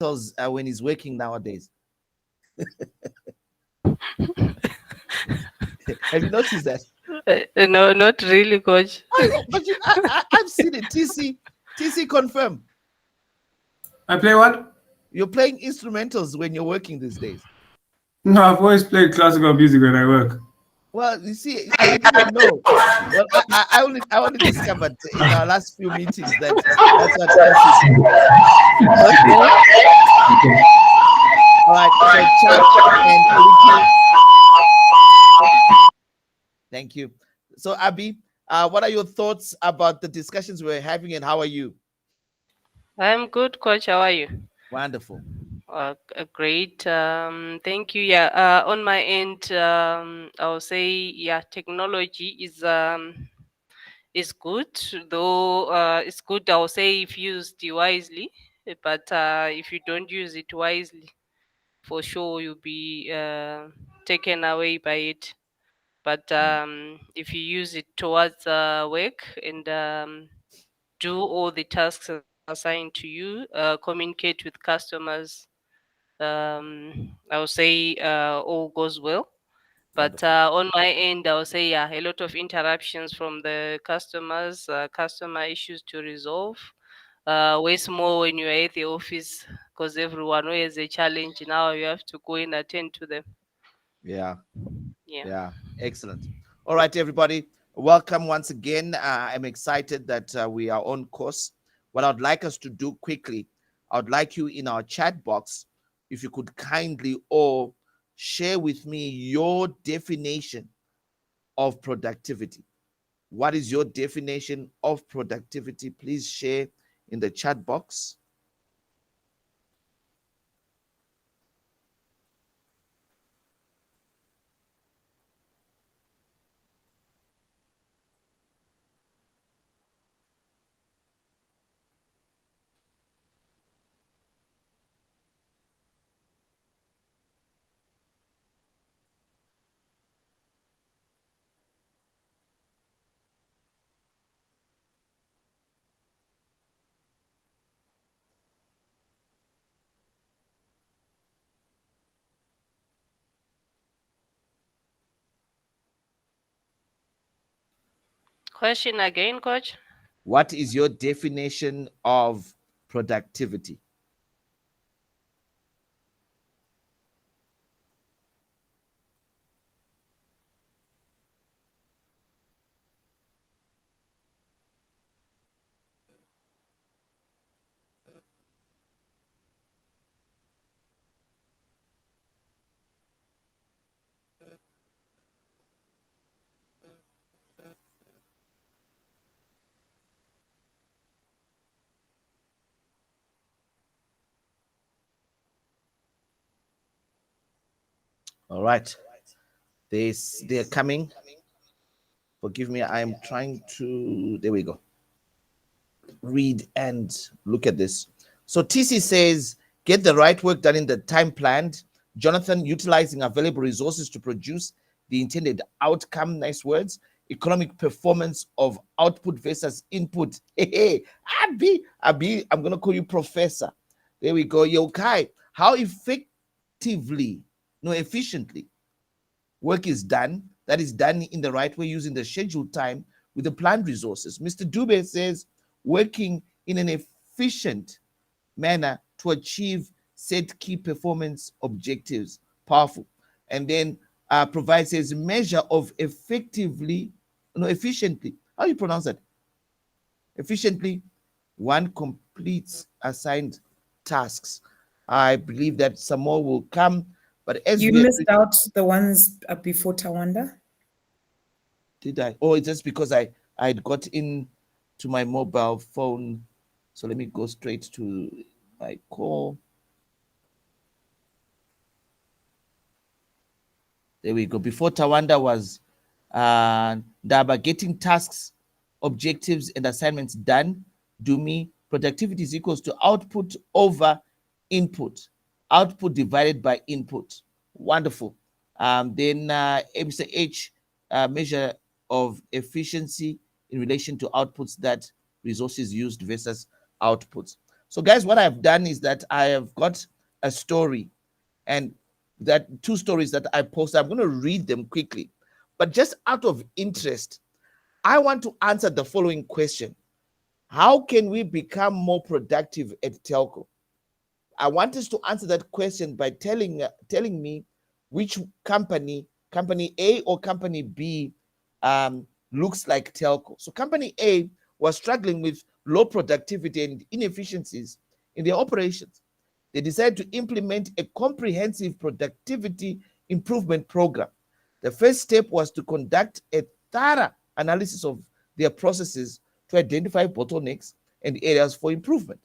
when he's working nowadays? Have you noticed that? No, not really, coach. But I've seen it. TC confirm. I play what? You're playing instrumentals when you're working these days. No, I've always played classical music when I work. Well, you see, I didn't even know. Well, I only discovered in our last few meetings that that's what TC did. Okay. All right, so Chuck and Ricky, thank you. So Abby, what are your thoughts about the discussions we're having, and how are you? I'm good, coach. How are you? Wonderful. Great. Thank you. Yeah. On my end, I'll say, yeah, technology is good, though. It's good, I'll say, if used wisely. But if you don't use it wisely, for sure you'll be taken away by it. But if you use it towards work and do all the tasks assigned to you, communicate with customers, I would say all goes well. But Wonderful. on my end, I would say, yeah, a lot of interruptions from the customers, customer issues to resolve. Way more when you're at the office, because everyone who has a challenge now, you have to go and attend to them. Yeah. Yeah. Yeah, excellent. All right, everybody, welcome once again. I'm excited that we are on course. What I'd like us to do quickly, I'd like you in our chat box, if you could kindly all share with me your definition of productivity. What is your definition of productivity? Please share in the chat box. Question again, coach. What is your definition of productivity? All right. They're coming. Forgive me. I'm trying to. There we go. Read and look at this. So TC says, get the right work done in the time planned. Jonathan, utilizing available resources to produce the intended outcome. Nice words. Economic performance of output versus input. Hey, Abi, I'm going to call you professor. There we go. Yokai, how effectively, no, efficiently work is done, that is done in the right way using the scheduled time with the planned resources. Mr. Dube says working in an efficient manner to achieve set key performance objectives. Powerful. And then provides says measure of effectively, no, efficiently. How do you pronounce that? Efficiently, one completes assigned tasks. I believe that some more will come, but as You we missed out the ones before Tawanda. did I? Oh, it's just because I'd got in to my mobile phone. So let me go straight to my call. There we go. Before Tawanda was Daba, getting tasks, objectives, and assignments done. Do me. Productivity is equals to output over input. Output divided by input. Wonderful. Then Mr. H, measure of efficiency in relation to outputs, that resources used versus outputs. So guys, what I've done is that I have got a story, and that 2 stories that I posted. I'm going to read them quickly, but just out of interest, I want to answer the following question: how can we become more productive at telco? I want us to answer that question by telling me which company A or company B looks like telco. So company A was struggling with low productivity and inefficiencies in their operations. They decided to implement a comprehensive productivity improvement program. The first step was to conduct a thorough analysis of their processes to identify bottlenecks and areas for improvement.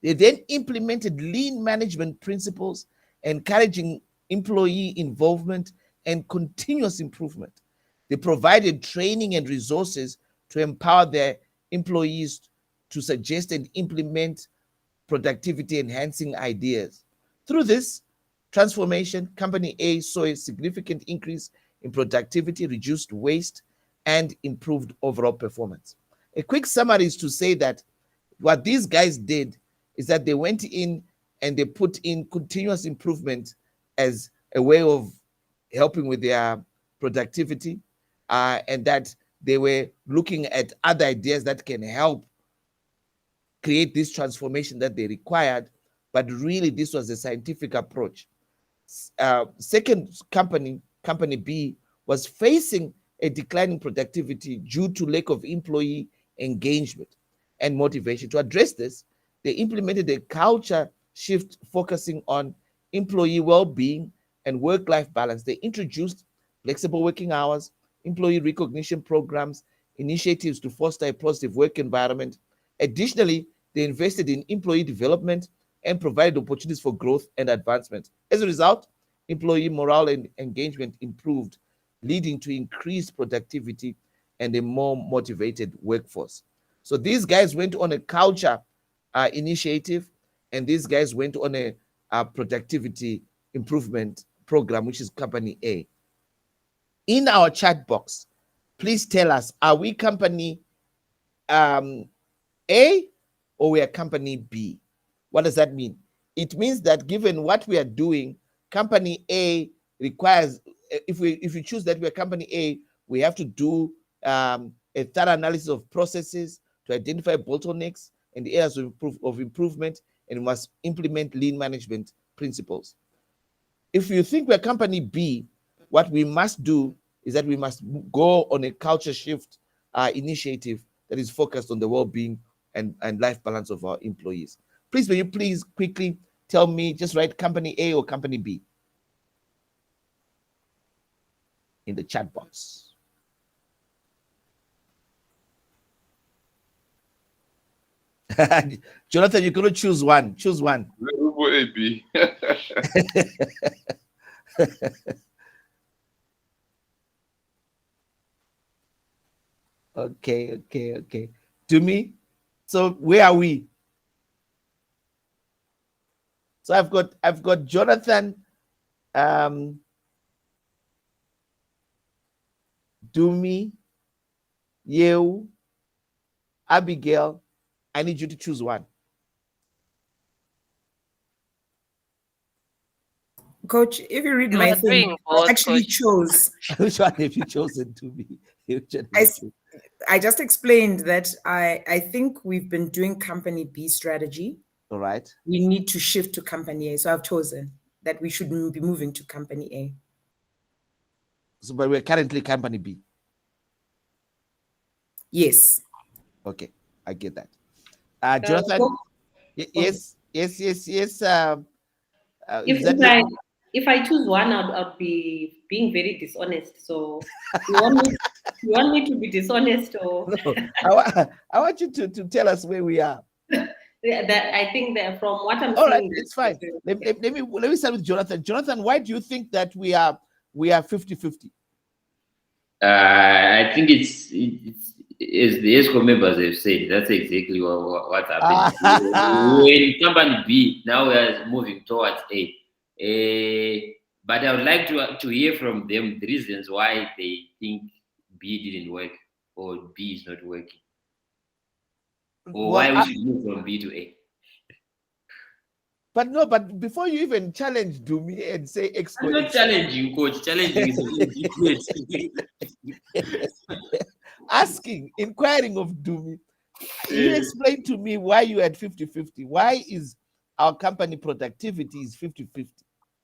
They then implemented lean management principles, encouraging employee involvement and continuous improvement. They provided training and resources to empower their employees to suggest and implement productivity enhancing ideas. Through this transformation, Company A saw a significant increase in productivity, reduced waste, and improved overall performance. A quick summary is to say that what these guys did is that they went in and they put in continuous improvement as a way of helping with their productivity, and that they were looking at other ideas that can help create this transformation that they required. But really, this was a scientific approach. Second company B, was facing a declining productivity due to lack of employee engagement and motivation. To address this, they implemented a culture shift focusing on employee well-being and work-life balance. They introduced flexible working hours, employee recognition programs, initiatives to foster a positive work environment. Additionally, they invested in employee development and provided opportunities for growth and advancement. As a result, employee morale and engagement improved, leading to increased productivity and a more motivated workforce. So these guys went on a culture initiative, and these guys went on a productivity improvement program, which is Company A. In our chat box, please tell us, are we Company A or we are Company B? What does that mean? It means that given what we are doing, Company A requires, if we choose that we are Company A, we have to do a thorough analysis of processes to identify bottlenecks and areas of improvement, and we must implement lean management principles. If you think we're Company B, what we must do is that we must go on a culture shift initiative that is focused on the well-being and life balance of our employees. Please, will you please quickly tell me, just write Company A or Company B in the chat box. Jonathan, you're going to choose one. Choose one. A, B. Okay. To me, so where are we? So I've got Jonathan, Dumi, Yeu, Abigail. I need you to choose one. Coach, if you read You my are doing thing, both, I actually Coach. chose. Which one have you chosen to be? I just explained that I think we've been doing Company B strategy. All right. We need to shift to Company A. So I've chosen that we should be moving to Company A. So, but we're currently Company B. Yes. Okay, I get that. Jonathan, yes. If I choose one, I'd be being very dishonest. So you want me to be dishonest, or No, I want you to tell us where we are. that I think that from what I'm All seeing, right, it's fine. Let me start with Jonathan. Jonathan, why do you think that we are 50-50? I think it's as the ESCO members have said, that's exactly what's happening. We're in Company B, now we are moving towards A. But I would like to hear from them the reasons why they think B didn't work or B is not working. Or why we should move from B to A. But no, but before you even challenge Dumi and say I'm not challenging, coach. Challenging is asking, inquiring of Dumi, you explain to me why you at 50-50. Why is our company productivity is 50-50?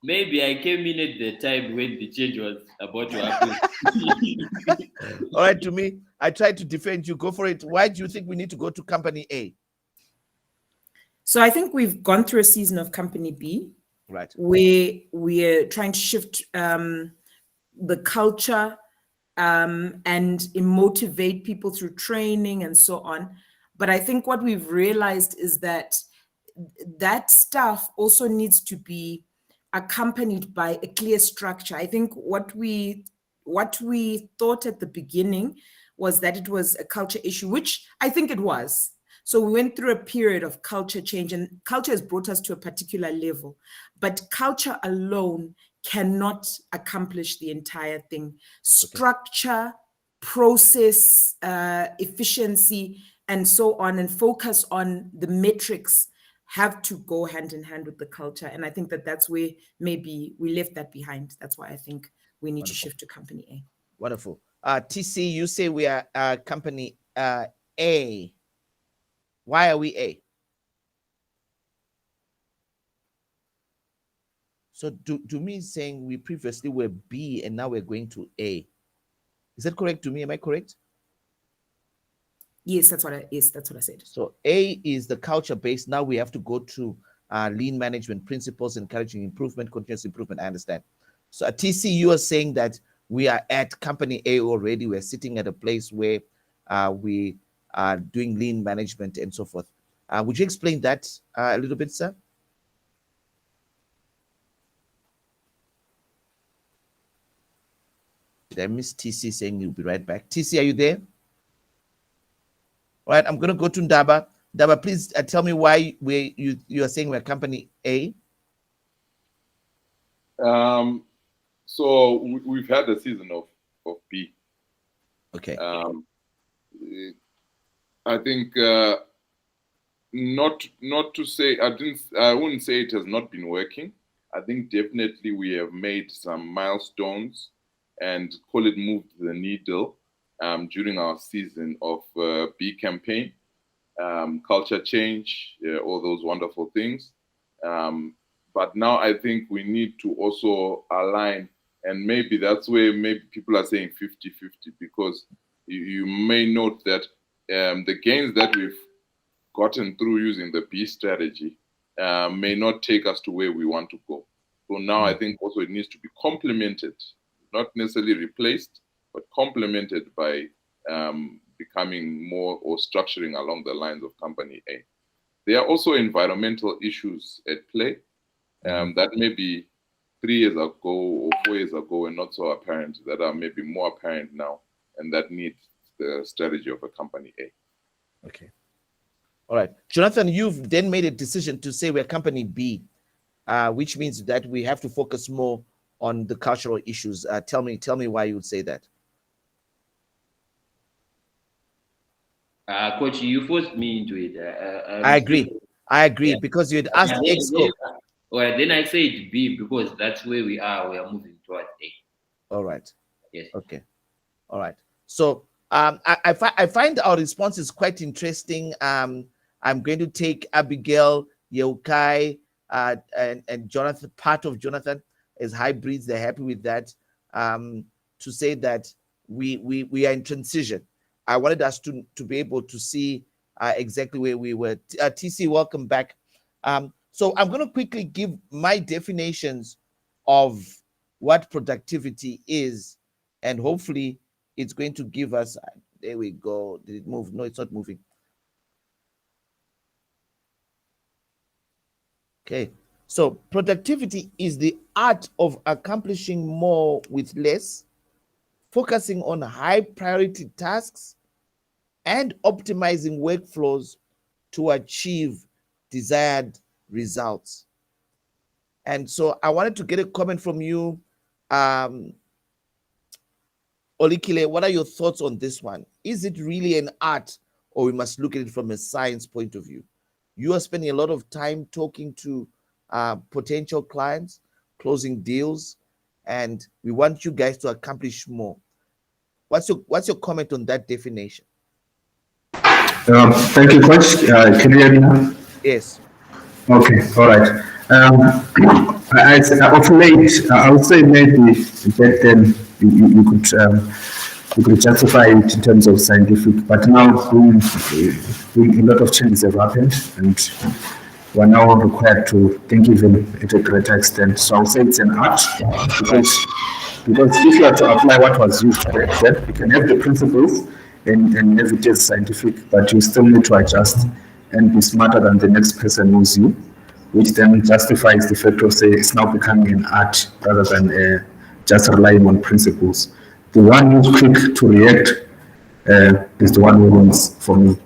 Maybe I came in at the time when the change was about to happen. All right, to me, I tried to defend you. Go for it. Why do you think we need to go to company A? So I think we've gone through a season of company B, Right. where we're trying to shift the culture and motivate people through training and so on. But I think what we've realized is that that stuff also needs to be accompanied by a clear structure. I think what we thought at the beginning was that it was a culture issue, which I think it was. So we went through a period of culture change, and culture has brought us to a particular level. But culture alone cannot accomplish the entire thing. Structure, process, efficiency, and so on, and focus on the metrics have to go hand in hand with the culture. And I think that that's where maybe we left that behind. That's why I think we need to shift to company A. Wonderful. TC, you say we are company A. Why are we A? So to me saying we previously were B and now we're going to A. Is that correct to me? Am I correct? Yes, that's what I said. So A is the culture base. Now we have to go to lean management principles, encouraging improvement, continuous improvement. I understand. So at TC, you are saying that we are at company A already. We're sitting at a place where we are doing lean management and so forth. Would you explain that a little bit, sir? Did I miss TC saying you'll be right back? TC, are you there? All right, I'm going to go to Ndaba. Ndaba, please tell me why you are saying we're company A. So we've had a season of B. Okay. I think not to say I wouldn't say it has not been working. I think definitely we have made some milestones and call it moved the needle during our season of B campaign, culture change, all those wonderful things. But now I think we need to also align, and maybe that's where maybe people are saying 50-50, because you may note that the gains that we've gotten through using the B strategy may not take us to where we want to go. So now I think also it needs to be complemented, not necessarily replaced, but complemented by becoming more or structuring along the lines of company A. There are also environmental issues at play that maybe 3 years ago or 4 years ago were not so apparent, that are maybe more apparent now, and that need the strategy of a company A. Okay. All right. Jonathan, you've then made a decision to say we're company B, which means that we have to focus more on the cultural issues. Tell me why you would say that. Coach, you forced me into it. I agree. Yeah. Because you had asked Exco. Well, then I said B because that's where we are. We are moving towards A. All right. Yes. Okay. All right. So I find our response is quite interesting. I'm going to take Abigail, Yeukai, and Jonathan, part of Jonathan as hybrids. They're happy with that. To say that we are in transition. I wanted us to be able to see exactly where we were. TC, welcome back. So I'm going to quickly give my definitions of what productivity is, and hopefully it's going to give us, there we go. Did it move? No, it's not moving. Okay. So productivity is the art of accomplishing more with less, focusing on high priority tasks, and optimizing workflows to achieve desired results. And so I wanted to get a comment from you, Olikile. What are your thoughts on this one? Is it really an art, or we must look at it from a science point of view? You are spending a lot of time talking to potential clients, closing deals, and we want you guys to accomplish more. What's your comment on that definition? Thank you, Coach. Can you hear me now? Yes. Okay, all right. Of late, I would say maybe back then you could justify it in terms of scientific, but now a lot of changes have happened, and we're now required to think even at a greater extent. So I'll say it's an art because if you are to apply what was used back then, you can have the principles and have it as scientific, but you still need to adjust and be smarter than the next person who's you, which then justifies the fact of say it's now becoming an art rather than just relying on principles. The one who's quick to react is the one who wins for me.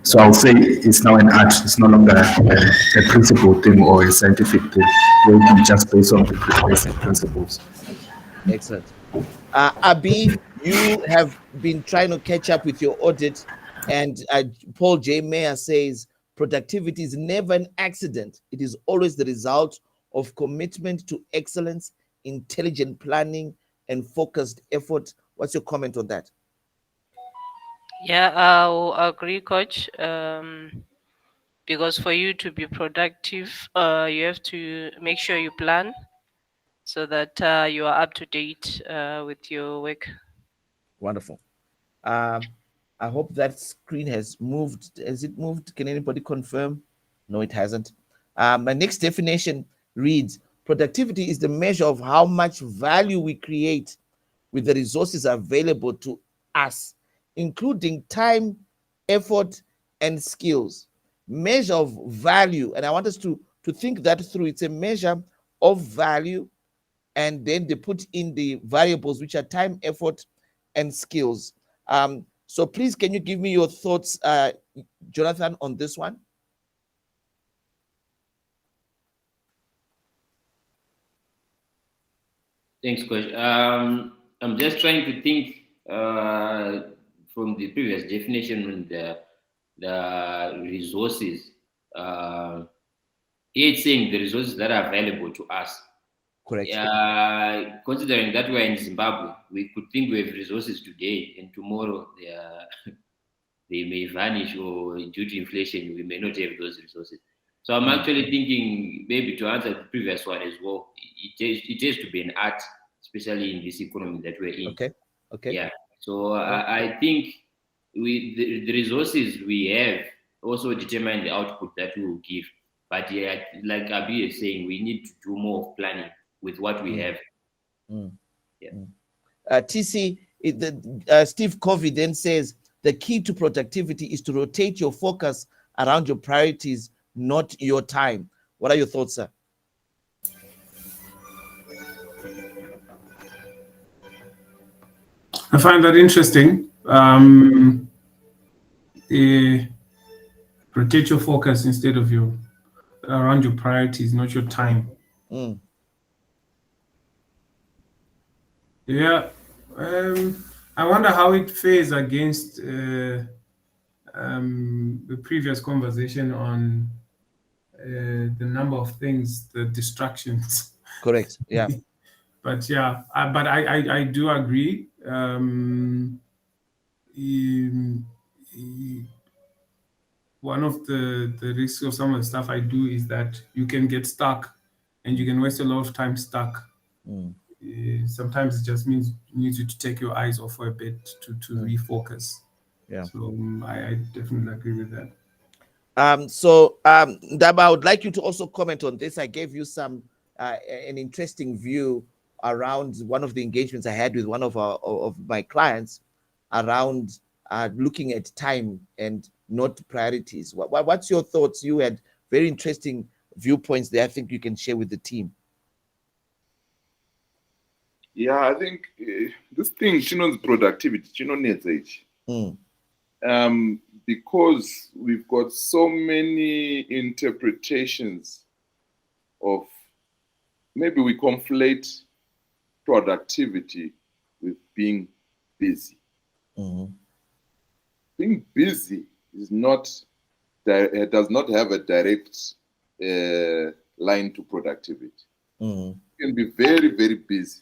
So I'll say it's now an art. It's no longer a principle thing or a scientific thing. It will be just based on the basic principles. Excellent. Abi, you have been trying to catch up with your audit, and Paul J. Mayer says productivity is never an accident. It is always the result of commitment to excellence, intelligent planning, and focused effort. What's your comment on that? Yeah, I'll agree, Coach. Because for you to be productive, you have to make sure you plan so that you are up to date with your work. Wonderful. I hope that screen has moved. Has it moved? Can anybody confirm? No, it hasn't. My next definition reads, productivity is the measure of how much value we create with the resources available to us, including time, effort, and skills. Measure of value. And I want us to think that through. It's a measure of value, and then they put in the variables, which are time, effort, and skills. So please, can you give me your thoughts, Jonathan, on this one? Thanks, Coach. I'm just trying to think from the previous definition on the resources. It's saying the resources that are available to us. Correct. Considering that we're in Zimbabwe, we could think we have resources today, and tomorrow they may vanish, or due to inflation, we may not have those resources. So I'm actually thinking maybe to answer the previous one as well, it has to be an art, especially in this economy that we're in. Okay. Yeah. So I think the resources we have also determine the output that we will give. But yeah, like Abi is saying, we need to do more planning with what we have. Yeah. TC, Steve Covey then says, the key to productivity is to rotate your focus around your priorities, not your time. What are your thoughts, sir? I find that interesting. Rotate your focus instead of around your priorities, not your time. Yeah. I wonder how it fares against the previous conversation on the number of things, the distractions. Correct. Yeah. But yeah, I do agree. One of the risks of some of the stuff I do is that you can get stuck, and you can waste a lot of time stuck. Sometimes it just means you need you to take your eyes off for a bit to refocus. Yeah. So I definitely agree with that. Daba, I would like you to also comment on this. I gave you some an interesting view around one of the engagements I had with one of my clients around looking at time and not priorities. What's your thoughts? You had very interesting viewpoints there. I think you can share with the team. Yeah, I think this thing, productivity, needs age. Because we've got so many interpretations of, maybe we conflate productivity with being busy. Being busy is not, does not have a direct line to productivity. Mm. You can be very, very busy.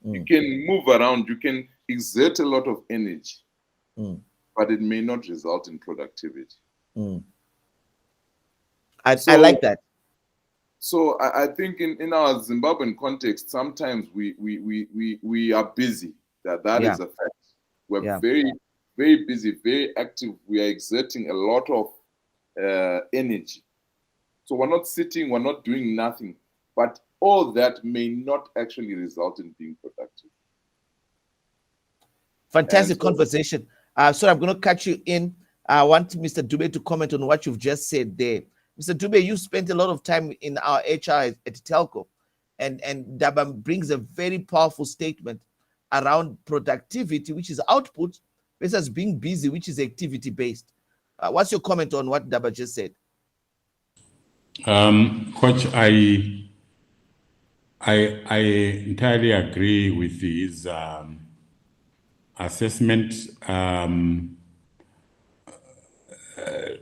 Mm. You can move around. You can exert a lot of energy, Mm. but it may not result in productivity. Mm. I like that. So I think in our Zimbabwean context, sometimes we are busy. That Yeah. is a fact. We're Yeah. very, very busy, very active. We are exerting a lot of energy. So we're not sitting, we're not doing nothing. But all that may not actually result in being productive. Fantastic conversation. So I'm going to cut you in. I want Mr. Dube to comment on what you've just said there. Mr. Dube, you spent a lot of time in our HR at Telco, and Daba brings a very powerful statement around productivity, which is output, versus being busy, which is activity based. What's your comment on what Daba just said? Coach, I entirely agree with his assessment.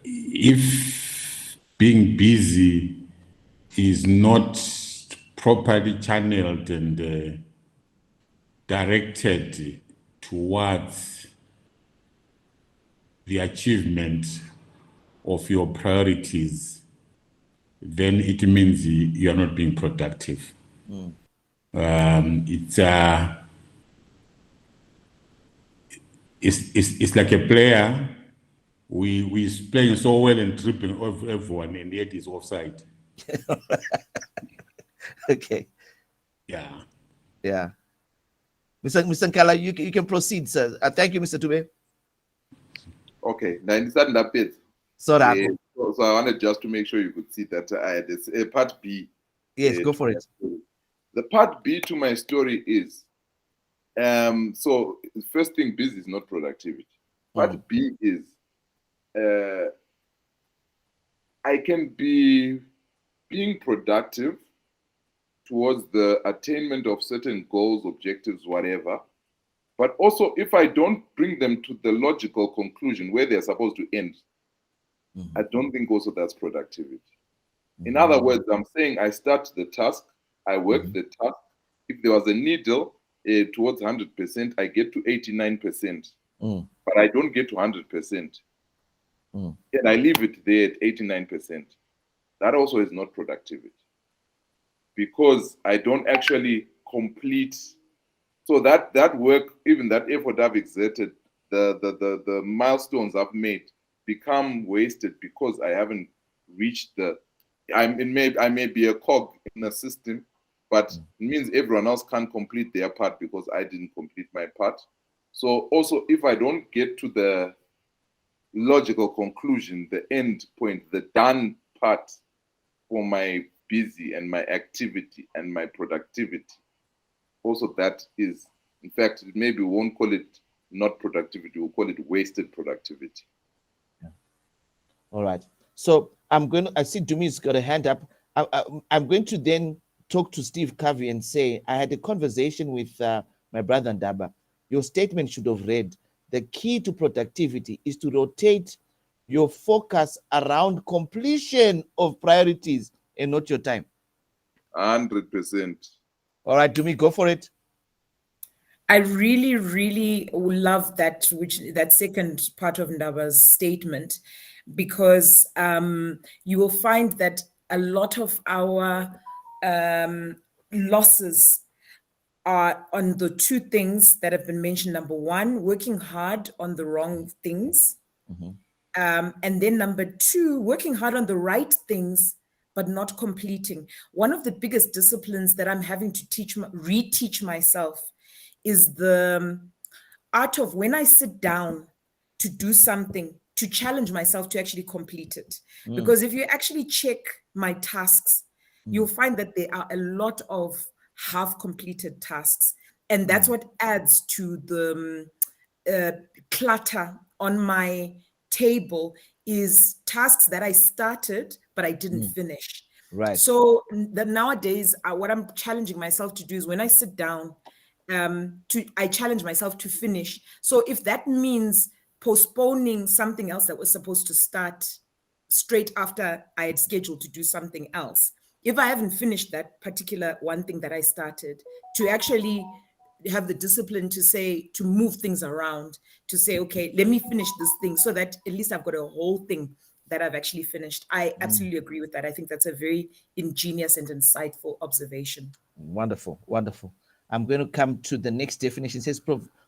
If being busy is not properly channeled and directed towards the achievement of your priorities, then it means you are not being productive. It's like a player. We's playing so well and tripping over everyone, and yet he's offside. Okay. Yeah. Yeah. Mr. Nkala, you can proceed, sir. Thank you, Mr. Dube. Okay, now understand that bit. So I wanted just to make sure you could see that I had this part B. Yes, go for it. The part B to my story is, so first thing, busy is not productivity. Part B is, I can be being productive towards the attainment of certain goals, objectives, whatever. But also, if I don't bring them to the logical conclusion where they're supposed to end, I don't think also that's productivity. In other words, I'm saying I start the task, I work the task. If there was a needle towards 100%, I get to 89%, but I don't get to 100%. And I leave it there at 89%. That also is not productivity, because I don't actually complete. So that work, even that effort I've exerted, the milestones I've made become wasted because I haven't reached I may be a cog in a system, but it means everyone else can't complete their part because I didn't complete my part. So also, if I don't get to the logical conclusion, the end point, the done part for my busy and my activity and my productivity, also that is, in fact, maybe we won't call it not productivity, we'll call it wasted productivity. Yeah. All right. So I see Dumi's got a hand up. I'm going to then talk to Steve Covey and say, I had a conversation with my brother Ndaba. Your statement should have read, the key to productivity is to rotate your focus around completion of priorities and not your time. 100%. All right, Dumi, go for it. I really, really love that second part of Ndaba's statement, because you will find that a lot of our losses are on the two things that have been mentioned. Number one, working hard on the wrong things. And then number two, working hard on the right things, but not completing. One of the biggest disciplines that I'm having to reteach myself is the art of, when I sit down to do something, to challenge myself to actually complete it. Because if you actually check my tasks, you'll find that there are a lot of half-completed tasks. And that's what adds to the clutter on my table, is tasks that I started, but I didn't finish. Right. So nowadays, what I'm challenging myself to do is, when I sit down, I challenge myself to finish. So if that means postponing something else that was supposed to start straight after I had scheduled to do something else, if I haven't finished that particular one thing that I started, to actually have the discipline to say, to move things around, to say, okay, let me finish this thing so that at least I've got a whole thing that I've actually finished. I absolutely agree with that. I think that's a very ingenious and insightful observation. Wonderful, wonderful. I'm going to come to the next definition. It says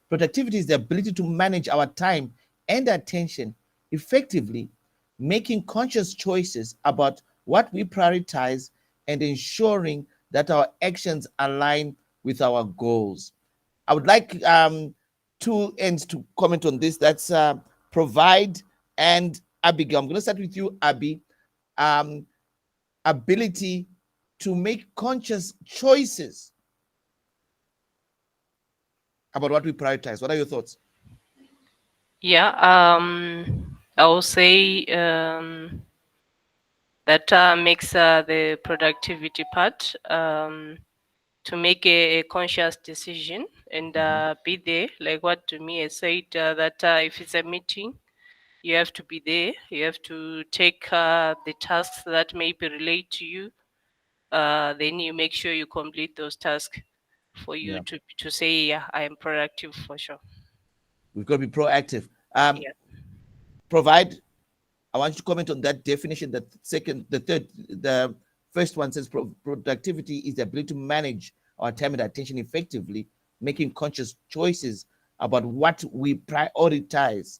productivity is the ability to manage our time and attention effectively, making conscious choices about what we prioritize and ensuring that our actions align with our goals. I would like two ends to comment on this. That's Provide and Abigail. I'm going to start with you, Abby. Ability to make conscious choices about what we prioritize. What are your thoughts? Yeah, I will say that makes the productivity part to make a conscious decision and be there. Like what Mia said, that if it's a meeting, you have to be there. You have to take the tasks that maybe relate to you. Then you make sure you complete those tasks for you to say, yeah, I am productive for sure. We've got to be proactive. Yeah. Provide. I want you to comment on that definition. The first one says productivity is the ability to manage our time and attention effectively, making conscious choices about what we prioritize.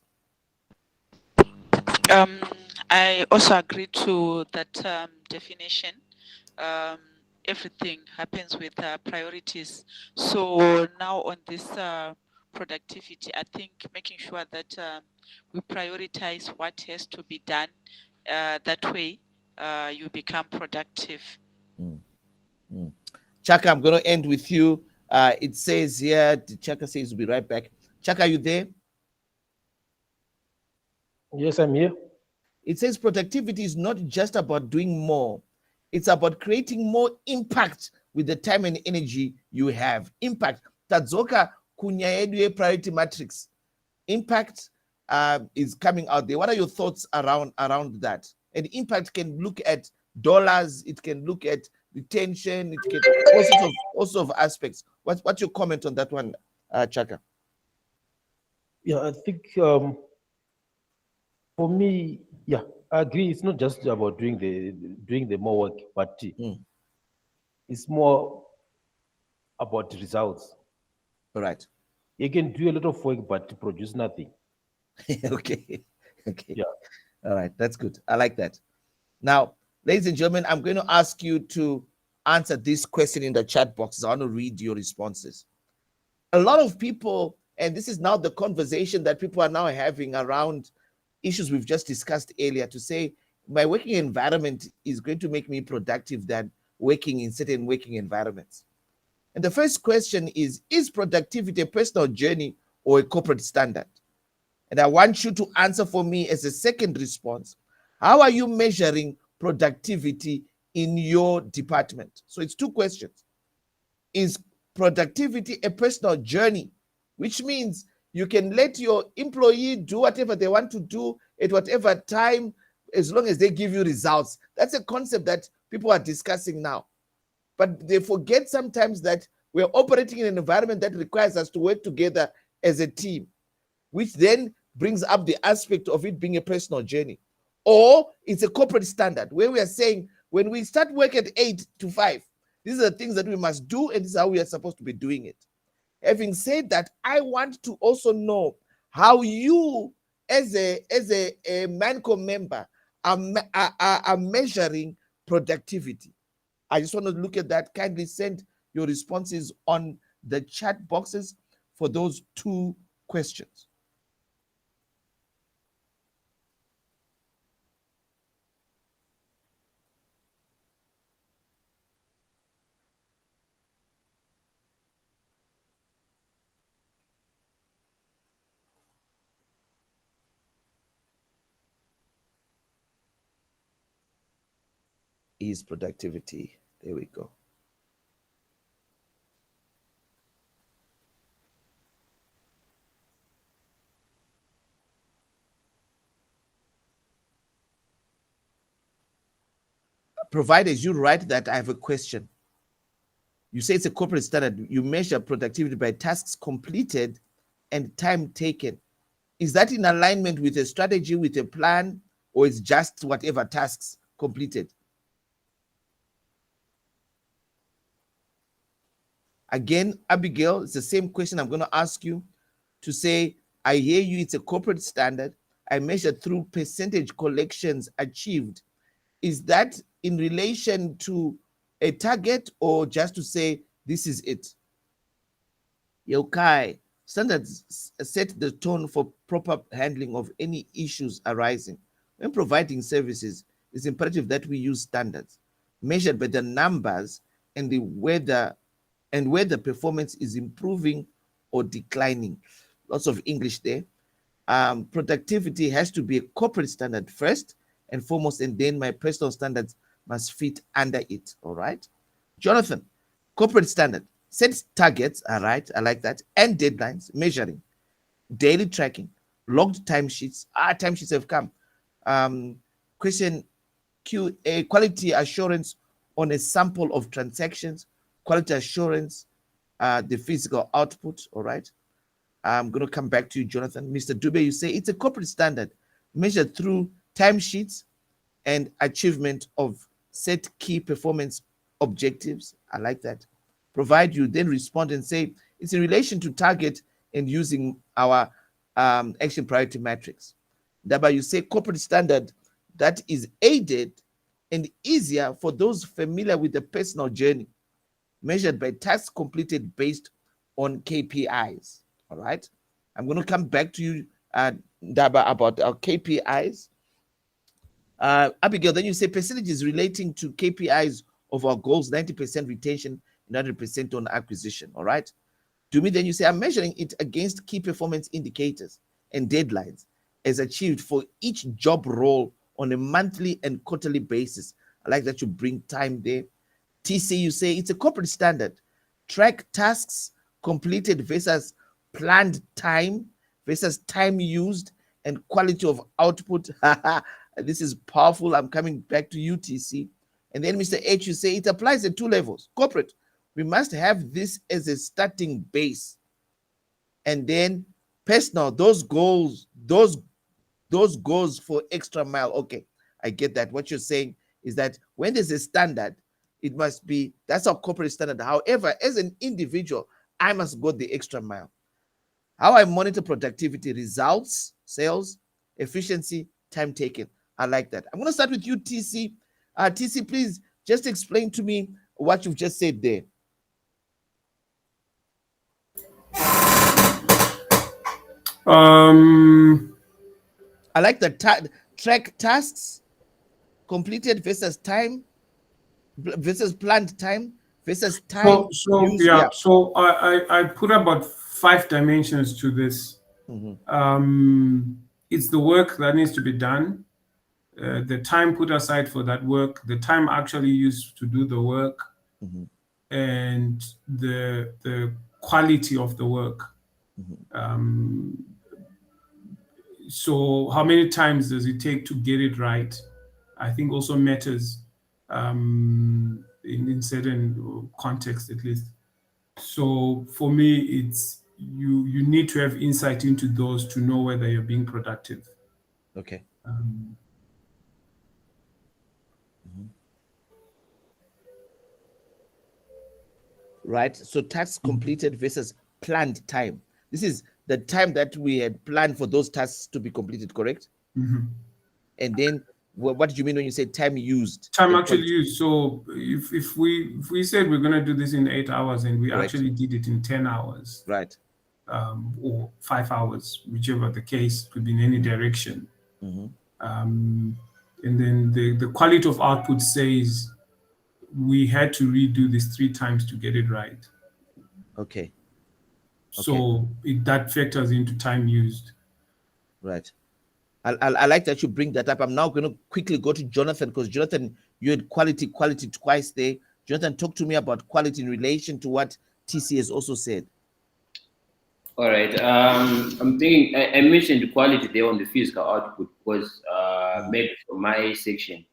I also agree to that definition. Everything happens with priorities. So now on this productivity, I think making sure that we prioritize what has to be done. That way, you become productive. Chaka, I'm going to end with you. It says here, Chaka says we'll be right back. Chaka, are you there? Yes, I'm here. It says productivity is not just about doing more. It's about creating more impact with the time and energy you have. Impact. Tadzoka kunya priority matrix. Impact is coming out there. What are your thoughts around that? And impact can look at dollars. It can look at retention. It can all sorts of aspects. What's your comment on that one, Chaka? Yeah, I think for me, yeah, I agree. It's not just about doing the more work, but it's more about results. All right. You can do a lot of work, but produce nothing. Okay. Yeah. All right. That's good. I like that. Now, ladies and gentlemen, I'm going to ask you to answer this question in the chat box. I want to read your responses. A lot of people, and this is now the conversation that people are now having around issues we've just discussed earlier, to say my working environment is going to make me productive than working in certain working environments. And the first question is productivity a personal journey or a corporate standard? And I want you to answer for me as a second response. How are you measuring productivity in your department? So it's two questions. Is productivity a personal journey, which means you can let your employee do whatever they want to do at whatever time, as long as they give you results? That's a concept that people are discussing now. But they forget sometimes that we're operating in an environment that requires us to work together as a team, which then brings up the aspect of it being a personal journey. Or it's a corporate standard where we are saying when we start work at 8 to 5, these are the things that we must do, and this is how we are supposed to be doing it. Having said that, I want to also know how you, as a MANCO member, are measuring productivity. I just want to look at that. Kindly send your responses on the chat boxes for those two questions. Is productivity. There we go. providers, you write that I have a question. You say it's a corporate standard. You measure productivity by tasks completed and time taken. Is that in alignment with a strategy, with a plan, or it's just whatever tasks completed? Again, Abigail, it's the same question I'm going to ask you to say, I hear you, it's a corporate standard. I measure through percentage collections achieved. Is that in relation to a target or just to say this is it? Yokai, standards set the tone for proper handling of any issues arising. When providing services, it's imperative that we use standards measured by the numbers and whether performance is improving or declining. Lots of English there. Productivity has to be a corporate standard first and foremost, and then my personal standards must fit under it. All right, Jonathan, corporate standard sets targets. All right, I like that, and deadlines, measuring, daily tracking, logged timesheets. Timesheets have come. Question QA, quality assurance on a sample of transactions, quality assurance, the physical output. All right, I'm going to come back to you, Jonathan. Mr. Dube, you say it's a corporate standard measured through timesheets and achievement of set key performance objectives. I like that. Provide you then respond and say it's in relation to target and using our action priority matrix. Thereby you say corporate standard that is aided and easier for those familiar with the personal journey, measured by tasks completed based on KPIs. All right. I'm going to come back to you, Daba, about our KPIs. Abigail, then you say percentages relating to KPIs of our goals, 90% retention, 100% on acquisition. All right. To me, then you say I'm measuring it against key performance indicators and deadlines as achieved for each job role on a monthly and quarterly basis. I like that you bring time there. TC, you say it's a corporate standard. Track tasks completed versus planned time versus time used and quality of output. This is powerful. I'm coming back to you, TC. And then Mr. H, you say it applies at two levels. Corporate, we must have this as a starting base. And then personal, those goals for extra mile. Okay, I get that. What you're saying is that when there's a standard, it must be, that's our corporate standard. However, as an individual, I must go the extra mile. How I monitor productivity, results, sales, efficiency, time taken. I like that. I'm going to start with you, TC. TC, please just explain to me what you've just said there. I like the track tasks completed versus time versus planned time versus time. So I put about 5 dimensions to this. It's the work that needs to be done, the time put aside for that work, the time actually used to do the work, and the quality of the work. So how many times does it take to get it right? I think also matters in certain context, at least. So for me, it's you need to have insight into those to know whether you're being productive. Okay. Right. So tasks completed versus planned time. This is the time that we had planned for those tasks to be completed, correct? And then what do you mean when you say time used? Time actually used. So if we said we're going to do this in 8 hours and we actually did it in 10 hours, right? Or 5 hours, whichever the case, could be in any direction. And then the quality of output says we had to redo this 3 times to get it right. Okay. So that factors into time used. Right. I like that you bring that up. I'm now going to quickly go to Jonathan, because Jonathan, you had quality twice there. Jonathan, talk to me about quality in relation to what TC has also said. All right. I'm thinking I mentioned quality there on the physical output because maybe for my section,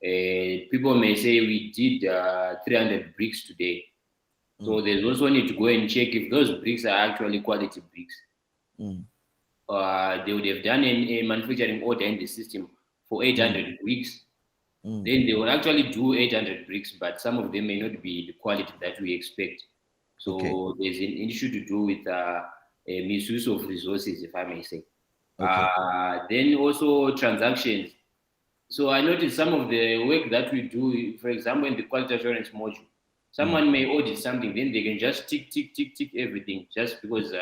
People may say we did 300 bricks today. So there's also need to go and check if those bricks are actually quality bricks. They would have done a manufacturing order in the system for 800 bricks. Then they will actually do 800 bricks, but some of them may not be the quality that we expect. So there's an issue to do with a misuse of resources, if I may say. Then also transactions. So I noticed some of the work that we do, for example, in the quality assurance module, someone may audit something, then they can just tick everything just because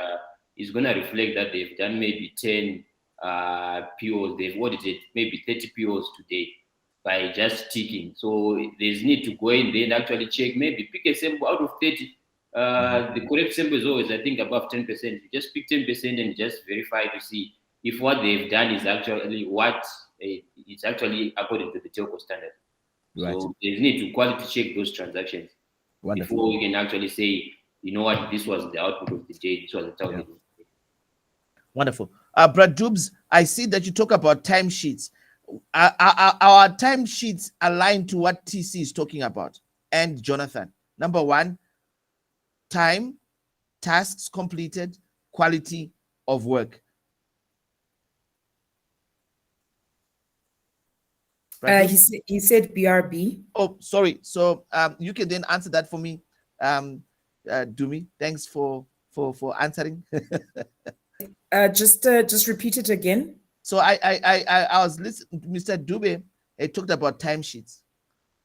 it's going to reflect that they've done maybe 10 POs, they've audited maybe 30 POs today by just ticking. So there's need to go in there and actually check, maybe pick a sample out of 30. The correct sample is always, I think, above 10%. You just pick 10% and just verify to see if what they've done is actually what it's actually according to the telco standard. So there's need to quality check those transactions before we can actually say, you know what, this was the output of the day, this was the target. Wonderful. Brad Dubs, I see that you talk about timesheets. Our timesheets align to what TC is talking about and Jonathan. Number one, time, tasks completed, quality of work. He said BRB. Oh, sorry. So you can then answer that for me, Dumi. Thanks for answering. Just repeat it again. So I was listening. Mr. Dube talked about timesheets,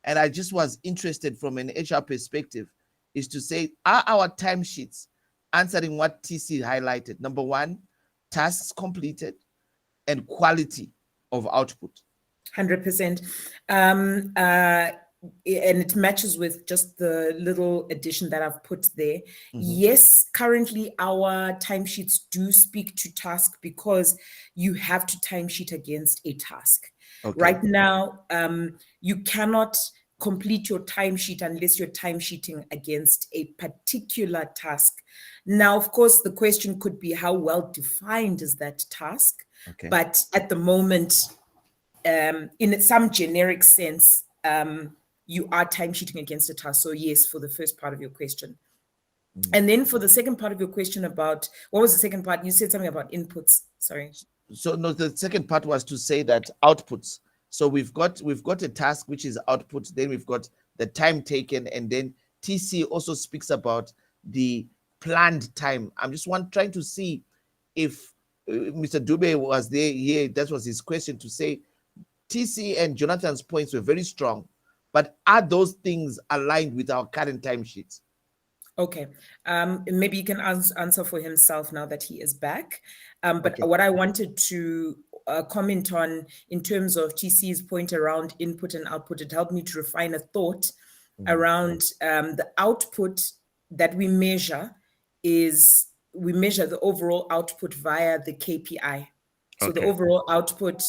and I just was interested from an HR perspective, is to say, are our timesheets answering what TC highlighted? Number one, tasks completed, and quality of output. 100%. And it matches with just the little addition that I've put there. Yes, currently our timesheets do speak to task because you have to timesheet against a task. Right now, you cannot complete your timesheet unless you're timesheeting against a particular task. Now, of course, the question could be how well defined is that task? But at the moment, in some generic sense, you are timesheeting against a task. So yes, for the first part of your question. And then for the second part of your question about, what was the second part? You said something about inputs, sorry. So no, the second part was to say that outputs. So we've got a task, which is output. Then we've got the time taken. And then TC also speaks about the planned time. I'm just trying to see if Mr. Dube was there here. That was his question, to say, TC and Jonathan's points were very strong, but are those things aligned with our current timesheets? Okay, maybe you can answer for himself now that he is back. But what I wanted to comment on in terms of TC's point around input and output, it helped me to refine a thought around the output that we measure is, we measure the overall output via the KPI. So the overall output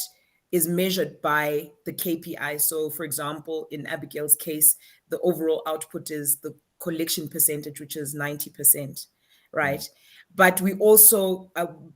is measured by the KPI. So for example, in Abigail's case, the overall output is the collection percentage, which is 90%, right? But we also,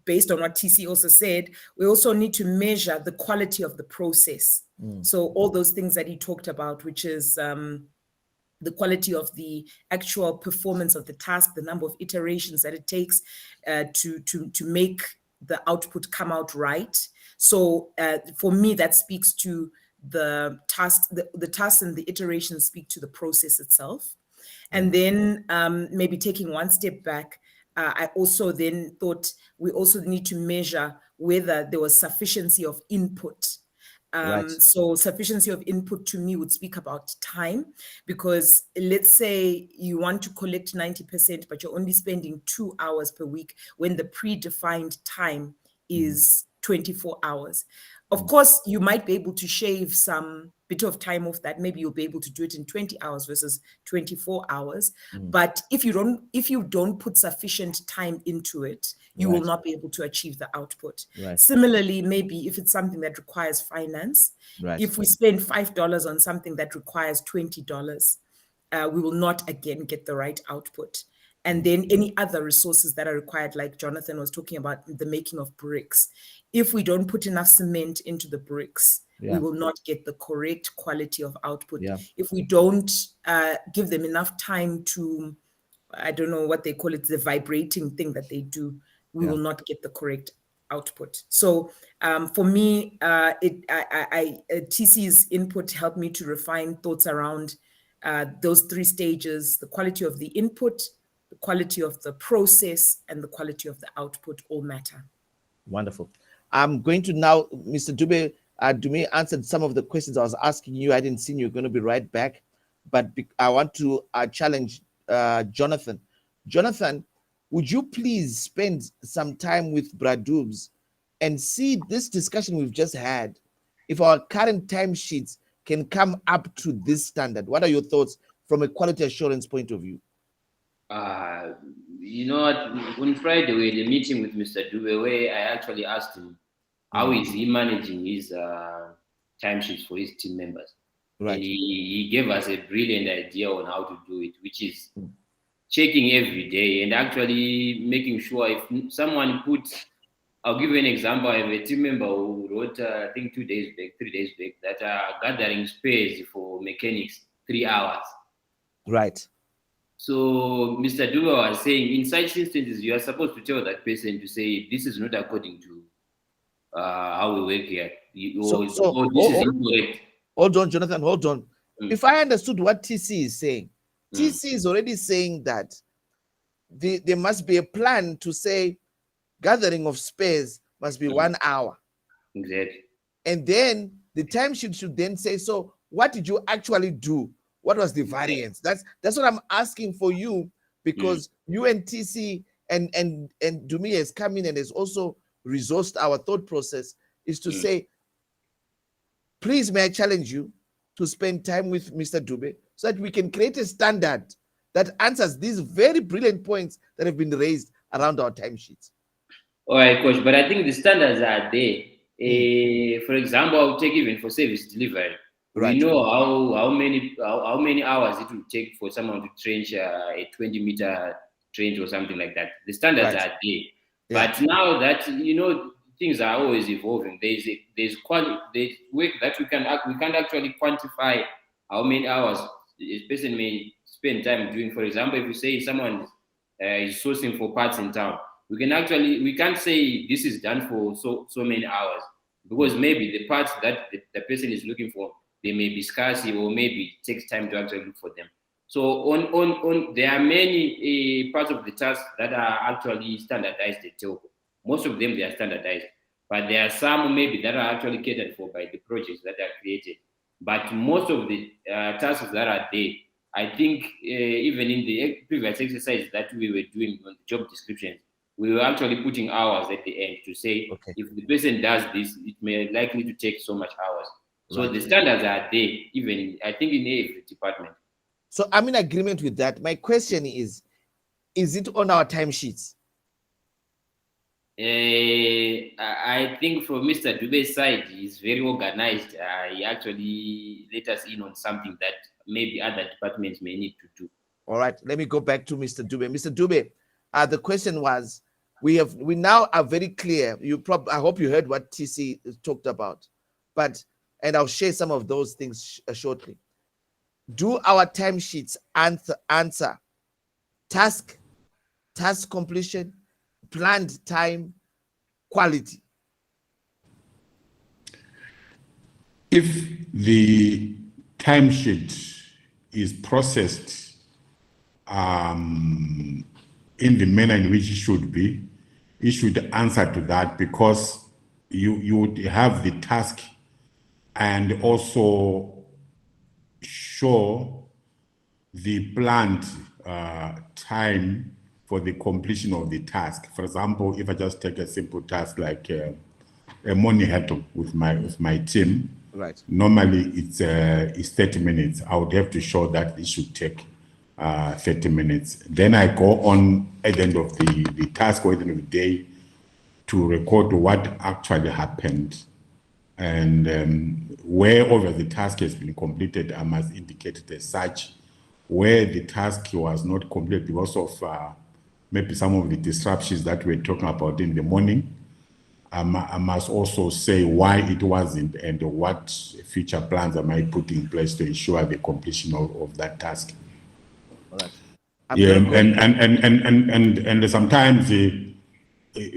based on what TC also said, we also need to measure the quality of the process. So all those things that he talked about, which is the quality of the actual performance of the task, the number of iterations that it takes to make the output come out right. So for me, that speaks to the task, the tasks and the iterations speak to the process itself. And then maybe taking one step back, I also then thought we also need to measure whether there was sufficiency of input. So sufficiency of input to me would speak about time, because let's say you want to collect 90%, but you're only spending 2 hours per week when the predefined time is 24 hours. Of course, you might be able to shave some bit of time off that. Maybe you'll be able to do it in 20 hours versus 24 hours. But if you don't put sufficient time into it, you will not be able to achieve the output. Similarly, maybe if it's something that requires finance, if we spend $5 on something that requires $20, we will not again get the right output. And then any other resources that are required, like Jonathan was talking about, the making of bricks. If we don't put enough cement into the bricks, we will not get the correct quality of output. Yeah. If we don't give them enough time to, I don't know what they call it, the vibrating thing that they do, we will not get the correct output. So for me, TC's input helped me to refine thoughts around those 3 stages: the quality of the input, the quality of the process, and the quality of the output all matter. Wonderful. I'm going to now, Mr. Dube, Dumi answered some of the questions I was asking you. I didn't see you. You're going to be right back. But I want to challenge Jonathan. Jonathan, would you please spend some time with Bradubes and see this discussion we've just had, if our current timesheets can come up to this standard? What are your thoughts from a quality assurance point of view? You know what, on Friday we had a meeting with Mr. Dube where I actually asked him how is he managing his timesheets for his team members. Right. And he gave us a brilliant idea on how to do it, which is checking every day and actually making sure if someone puts, I'll give you an example. I have a team member who wrote, I think 3 days back, that gathering space for mechanics, 3 hours. Right. So Mr. Dube was saying, in such instances, you are supposed to tell that person to say, this is not according to how we work here. This is incorrect. Hold on, Jonathan, hold on. If I understood what TC is saying, TC is already saying that there must be a plan to say gathering of spares must be 1 hour. Exactly. And then the timesheet should then say, so what did you actually do? What was the variance? That's what I'm asking for you, because you and TC and Dumi has come in and has also resourced our thought process, is to say, please may I challenge you to spend time with Mr. Dube so that we can create a standard that answers these very brilliant points that have been raised around our timesheets. All right, Coach, but I think the standards are there. For example, I'll take even for service delivery. Right. We know how many hours it will take for someone to trench a 20-meter trench or something like that. The standards are there. Yeah. But now that, things are always evolving. There's work that we can't actually quantify how many hours a person may spend time doing. For example, if you say someone is sourcing for parts in town, we can't say this is done for so many hours, because maybe the parts that the person is looking for, they may be scarce, or maybe it takes time to actually look for them. So on there are many parts of the tasks that are actually standardized at telco. Most of them, they are standardized, but there are some maybe that are actually catered for by the projects that are created. But most of the tasks that are there, I think even in the previous exercise that we were doing on the job descriptions, we were actually putting hours at the end to say, if the person does this, it may likely to take so much hours. So the standards are there, even I think in every department. So I'm in agreement with that. My question is it on our timesheets? I think from Mr. Dube's side, he's very organized. He actually let us in on something that maybe other departments may need to do. All right, let me go back to Mr. Dube. Mr. Dube, the question was, we now are very clear. I hope you heard what TC talked about, and I'll share some of those things shortly. Do our timesheets answer task completion, planned time, quality? If the timesheet is processed in the manner in which it should be, it should answer to that, because you would have the task and also show the planned time for the completion of the task. For example, if I just take a simple task like a morning huddle with my team, right? Normally it's 30 minutes. I would have to show that it should take 30 minutes. Then I go on at the end of the task or at the end of the day to record what actually happened. And wherever the task has been completed, I must indicate it as such. Where the task was not completed because of maybe some of the disruptions that we're talking about in the morning, I must also say why it wasn't and what future plans am I putting in place to ensure the completion of that task. All right. Yeah, and sometimes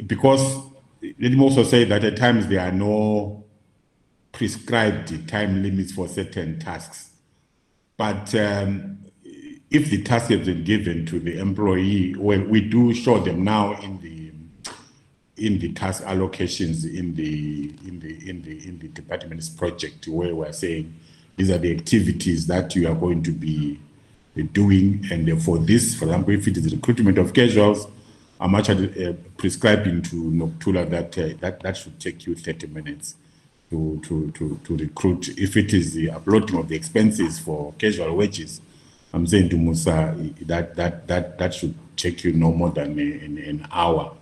because let me also say that at times there are no prescribed time limits for certain tasks. But if the task has been given to the employee, well, we do show them now in the task allocations in the department's project, where we're saying these are the activities that you are going to be doing, and for this, for example, if it is recruitment of casuals, I'm actually prescribing to Noctula that should take you 30 minutes to recruit. If it is the uploading of the expenses for casual wages, I'm saying to Musa that should take you no more than an hour.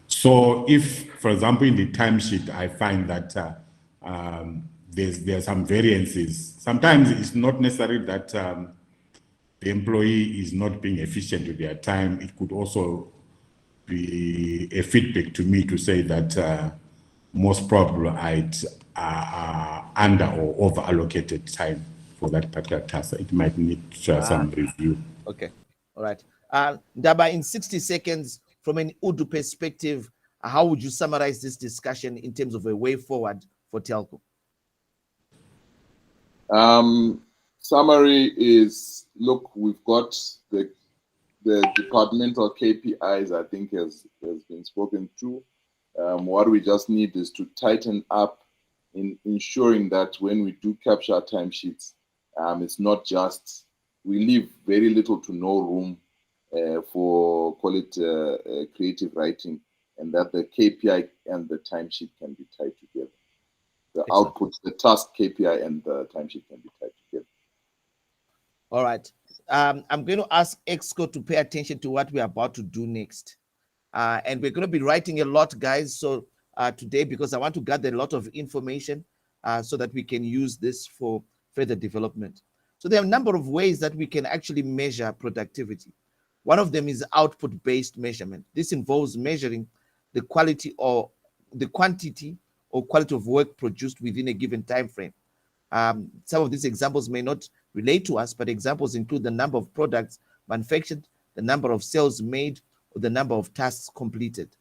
So if, for example, in the timesheet, I find that there's some variances. Sometimes it's not necessary that the employee is not being efficient with their time. It could also be a feedback to me to say that most probably I'd under or over allocated time for that particular task. It might need some review. Okay, all right. Daba, in 60 seconds, from an Udu perspective, how would you summarize this discussion in terms of a way forward for telco? Summary is, look, we've got the departmental KPIs, I think has been spoken to. What we just need is to tighten up in ensuring that when we do capture our timesheets, it's not just, we leave very little to no room for, call it creative writing, and that the KPI and the timesheet can be tied together. The output, the task KPI and the timesheet can be tied together. All right. I'm going to ask Exco to pay attention to what we're about to do next. And we're going to be writing a lot, guys, so today, because I want to gather a lot of information so that we can use this for further development. So there are a number of ways that we can actually measure productivity. One of them is output-based measurement. This involves measuring the quality or the quantity or quality of work produced within a given time frame. Some of these examples may not relate to us, but examples include the number of products manufactured, the number of sales made, or the number of tasks completed.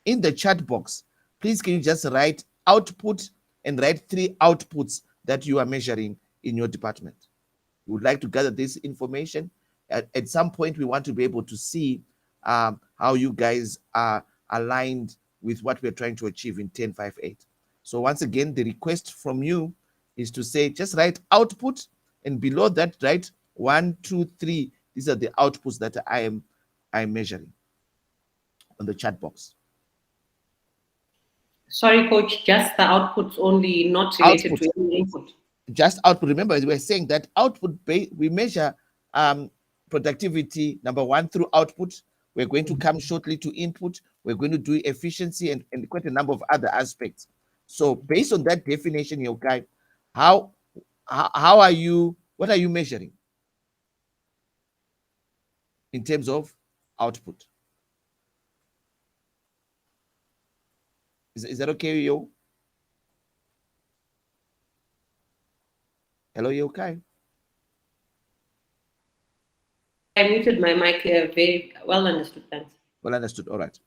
In the chat box, please can you just write output and write 3 outputs that you are measuring in your department. We would like to gather this information. At some point, we want to be able to see how you guys are aligned with what we're trying to achieve in 1058. So once again, the request from you is to say, just write output, and below that, write 1, 2, 3. These are the outputs that I am measuring on the chat box. Sorry, coach, just the outputs only, not related to any input. Just output. Remember, we're saying that output, we measure productivity, number 1, through output. We're going to come shortly to input. We're going to do efficiency and quite a number of other aspects. So based on that definition, Yokai, how are you, what are you measuring in terms of output? Is that okay, Yo? Hello, Yokai. I muted my mic. Very well understood, thanks. Well understood. All right.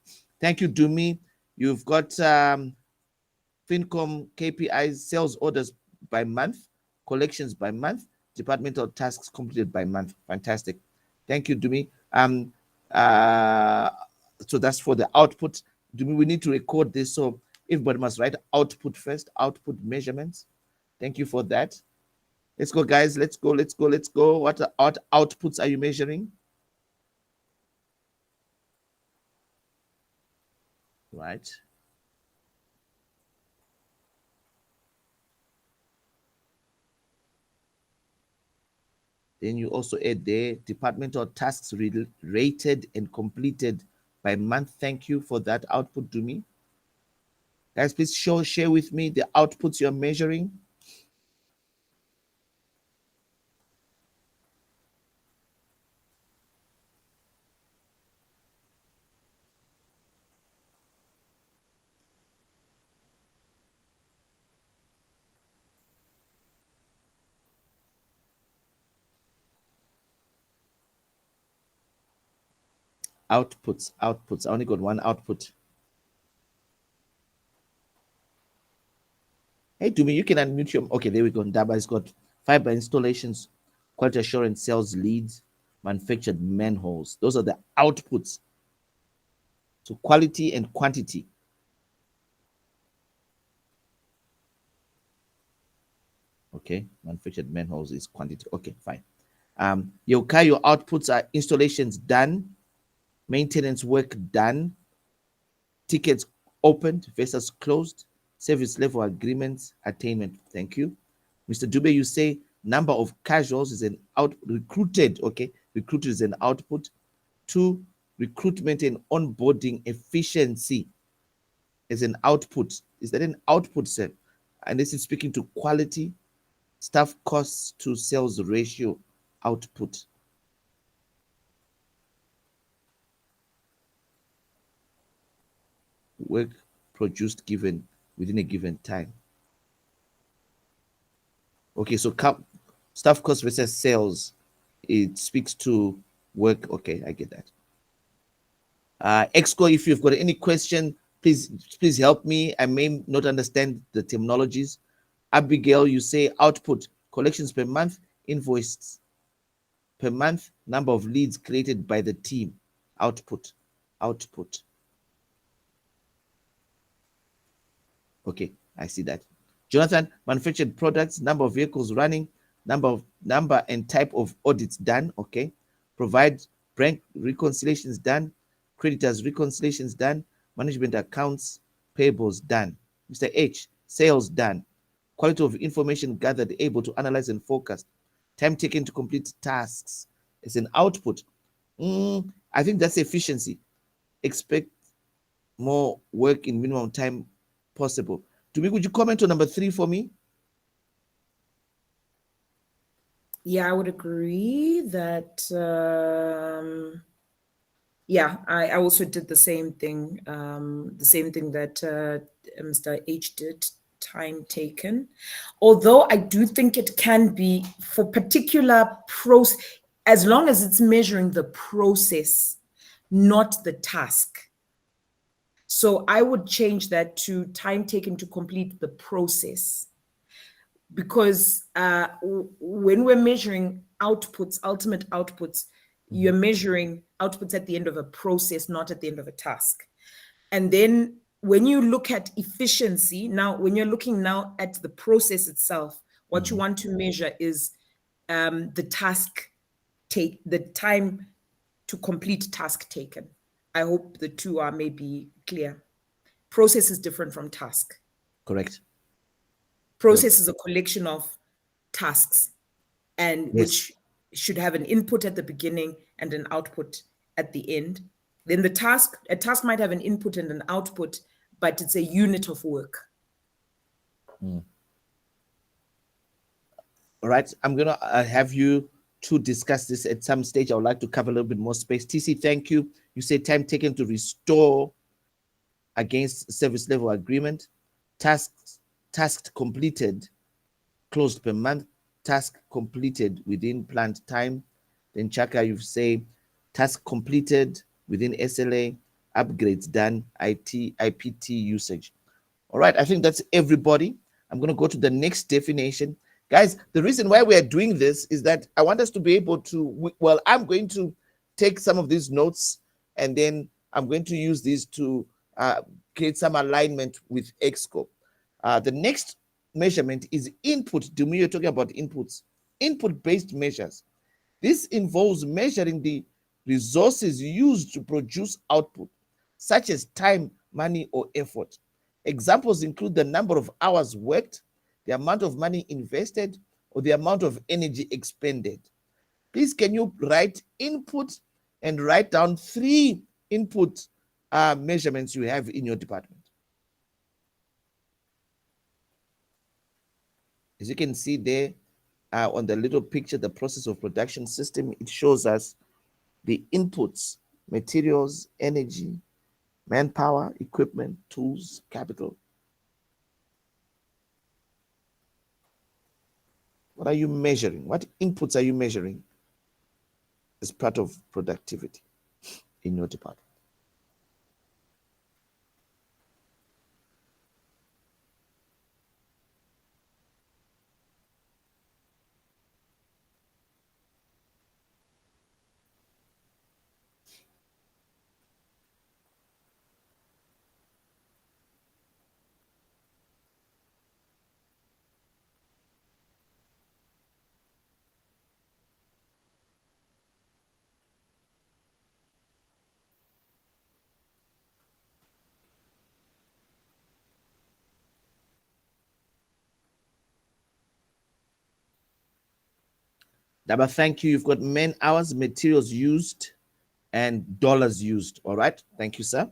Thank you, Dumi. You've got FinCom KPIs, sales orders by month, collections by month, departmental tasks completed by month. Fantastic. Thank you, Dumi. So that's for the output. Dumi, we need to record this, so everybody must write output first, output measurements. Thank you for that. Let's go, guys. Let's go. What outputs are you measuring? Right. Then you also add there departmental tasks rated and completed by month. Thank you for that output, to me. Guys, please share with me the outputs you're measuring. Outputs. I only got one output. Hey, Dumi, you can unmute your. Okay, there we go. Daba has got fiber installations, quality assurance, sales leads, manufactured manholes. Those are the outputs. So quality and quantity. Okay, manufactured manholes is quantity. Okay, fine. Your outputs are installations done, maintenance work done, tickets opened versus closed, service level agreements attainment. Thank you. Mr. Dube, you say number of casuals is an recruited, okay? Recruited is an output. 2, recruitment and onboarding efficiency is an output. Is that an output, sir? And this is speaking to quality, staff costs to sales ratio, output. Work produced given within a given time. Okay, so staff cost versus sales, it speaks to work. Okay, I get that. Exco, if you've got any question, please help me. I may not understand the terminologies. Abigail, you say output, collections per month, invoiced per month, number of leads created by the team, output. Okay, I see that. Jonathan, manufactured products, number of vehicles running, number and type of audits done. Okay, provide bank reconciliations done, creditors reconciliations done, management accounts payables done. Mr. H, sales done, quality of information gathered, able to analyze and forecast, time taken to complete tasks is an output. I think that's efficiency. Expect more work in minimum time possible. Tumi, would you comment on number 3 for me? Yeah, I would agree that, yeah, I also did the same thing that Mr. H did, time taken. Although I do think it can be for particular process, as long as it's measuring the process, not the task. So I would change that to time taken to complete the process. Because when we're measuring outputs, ultimate outputs, you're measuring outputs at the end of a process, not at the end of a task. And then when you look at efficiency, now, when you're looking now at the process itself, what you want to measure is the time to complete task taken. I hope the two are maybe clear. Process is different from task. Correct. Process is a collection of tasks, and Yes. which should have an input at the beginning and an output at the end. Then a task might have an input and an output, but it's a unit of work. All right, I'm gonna have you to discuss this at some stage. I would like to cover a little bit more space. TC, thank you. You say time taken to restore against service level agreement, tasks completed, closed per month, task completed within planned time. Then Chaka, you say task completed within SLA, upgrades done, IPT usage. All right, I think that's everybody. I'm going to go to the next definition. Guys, the reason why we are doing this is that I want us to be able to, well, I'm going to take some of these notes and then I'm going to use these to create some alignment with Exco. The next measurement is input. Dumi, you're talking about inputs, input-based measures. This involves measuring the resources used to produce output, such as time, money, or effort. Examples include the number of hours worked, the amount of money invested, or the amount of energy expended. Please, can you write input and write down 3 input measurements you have in your department? As you can see there on the little picture, the process of production system, it shows us the inputs, materials, energy, manpower, equipment, tools, capital. What are you measuring? What inputs are you measuring as part of productivity? in your department? Daba, thank you. You've got man hours, materials used, and dollars used. All right. Thank you, sir.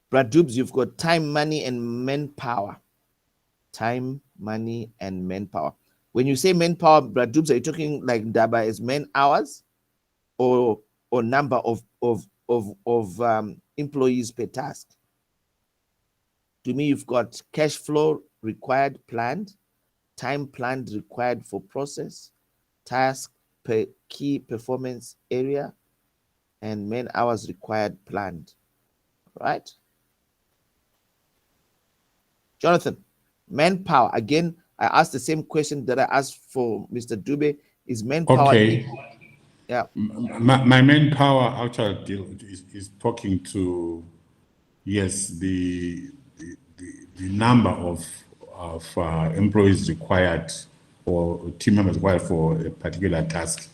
Brad Dubs, you've got time, money, and manpower. Time, money, and manpower. When you say manpower, Brad Dubs, are you talking like Daba is man hours or number of employees per task? To me, you've got cash flow required planned, time planned required for process, task per key performance area, and man hours required planned. Right? Jonathan, manpower. Again, I asked the same question that I asked for Mr. Dube. Is manpower? Okay. Yeah. My manpower actual deal is talking to, yes, the number of employees required or team members required for a particular task.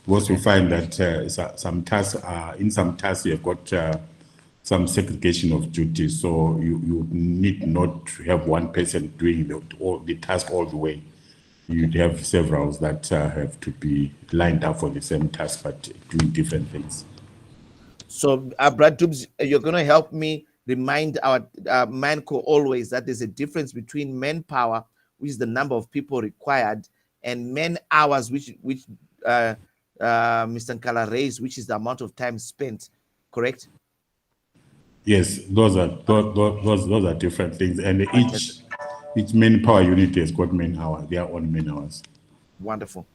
We also find that some tasks in some tasks you've got some segregation of duties, so you need not to have one person doing the task all the way. You'd have several that have to be lined up for the same task but doing different things. So, Brad Dubs, you're going to help me remind our Manco always that there's a difference between manpower, which is the number of people required, and man hours, which Mr. Nkala raised, which is the amount of time spent. Correct? Yes, those are different things, and each manpower unit has got man hour, their own man hours. Wonderful.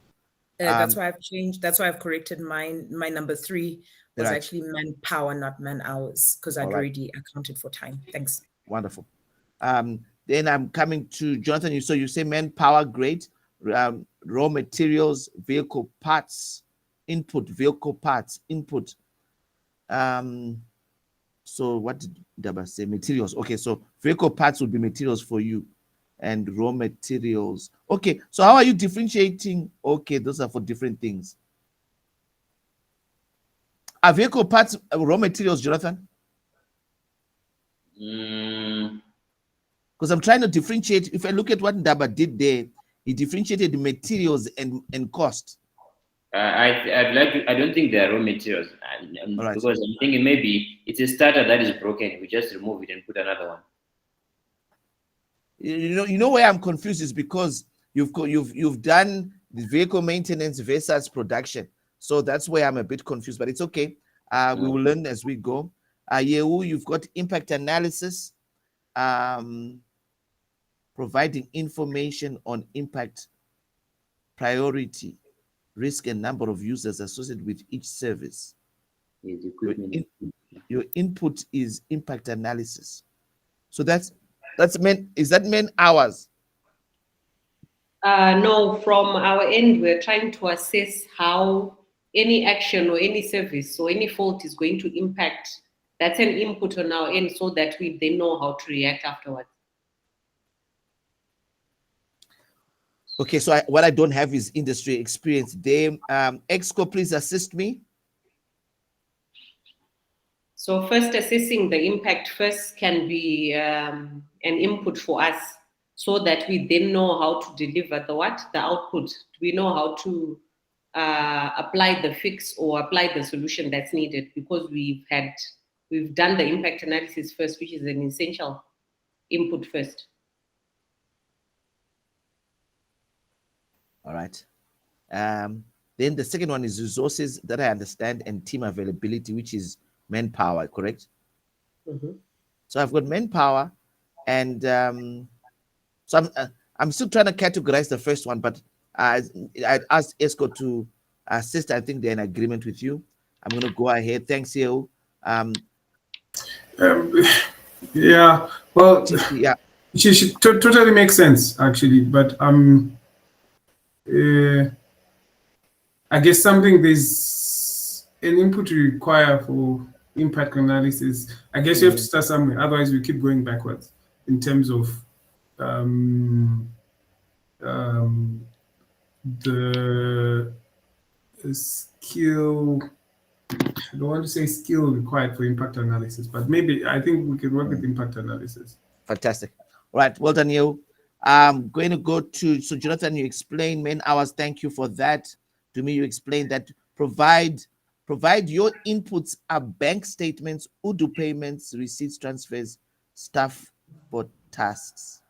That's why I've changed. That's why I've corrected mine. My number 3 was Right. actually manpower, not man hours, because I'd All right. already accounted for time. Thanks. Wonderful. Then I'm coming to Jonathan. So you say manpower, great. Raw materials, vehicle parts, input, vehicle parts, input. So what did Daba say? Materials. Okay, so vehicle parts would be materials for you, and raw materials. Okay, so how are you differentiating? Okay, those are for different things. Are vehicle parts raw materials, Jonathan? Because I'm trying to differentiate. If I look at what Daba did there, he differentiated the materials and cost. I'd like to, I don't think they are raw materials Right. because I'm thinking maybe it's a starter that is broken. We just remove it and put another one. You know where I'm confused is because you've done the vehicle maintenance versus production, so that's where I'm a bit confused. But it's okay. We will learn as we go. Yehu, you've got impact analysis, providing information on impact, priority, risk, and number of users associated with each service. Your input is impact analysis. So that's meant, is that meant hours? No, from our end, we're trying to assess how any action or any service or any fault is going to impact. That's an input on our end so that we then know how to react afterwards. Okay, so what I don't have is industry experience. They, Exco, please assist me. So first, assessing the impact first can be an input for us so that we then know how to deliver the output. We know how to apply the fix or apply the solution that's needed because we've done the impact analysis first, which is an essential input first. All right. Then the second one is resources that I understand and team availability, which is manpower, correct? Mm-hmm. So I've got manpower, and so I'm still trying to categorize the first one, but I asked ESCO to assist. I think they're in agreement with you. I'm going to go ahead. Thanks, you. Yeah, well, Yeah, she totally makes sense actually, but I guess something there's an input you require for impact analysis. I guess you have to start somewhere, otherwise we keep going backwards in terms of the skill. I don't want to say skill required for impact analysis, but maybe I think we can work with impact analysis. Fantastic. All right, well done, you. I'm going to go to, so Jonathan, you explain man hours. Thank you for that. To me, you explained that provide your inputs are bank statements, UDU payments, receipts, transfers, staff for tasks.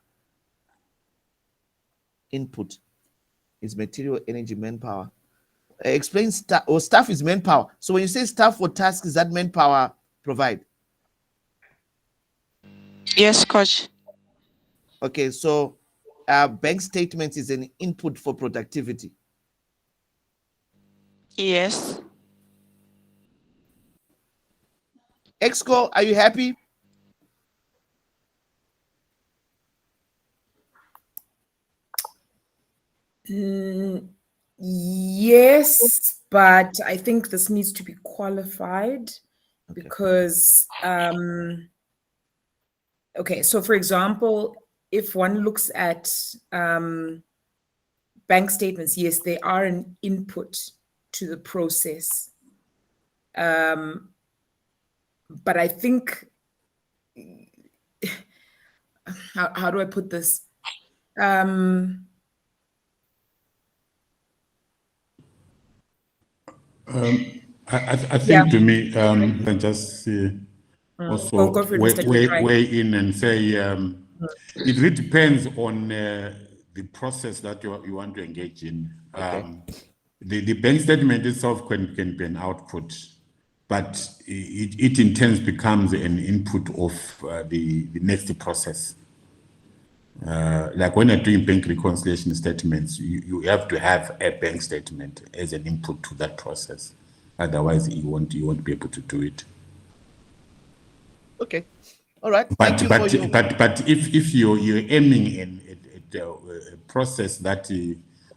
Input is material, energy, manpower. Explain staff, or staff is manpower. So when you say staff for tasks, is that manpower provide? Yes, coach. Okay, so bank statements is an input for productivity. Yes. Exco, are you happy? Yes, but I think this needs to be qualified because, okay, so for example, if one looks at bank statements, yes, they are an input to the process. But I think, how do I put this? I think to me, and just also go for it, Mr. weigh in and say it really depends on the process that you want to engage in. The bank statement itself can be an output, but it in turn becomes an input of the next process. Like when you're doing bank reconciliation statements, you have to have a bank statement as an input to that process. Otherwise, you won't be able to do it. Okay, all right. But if you're aiming at a process that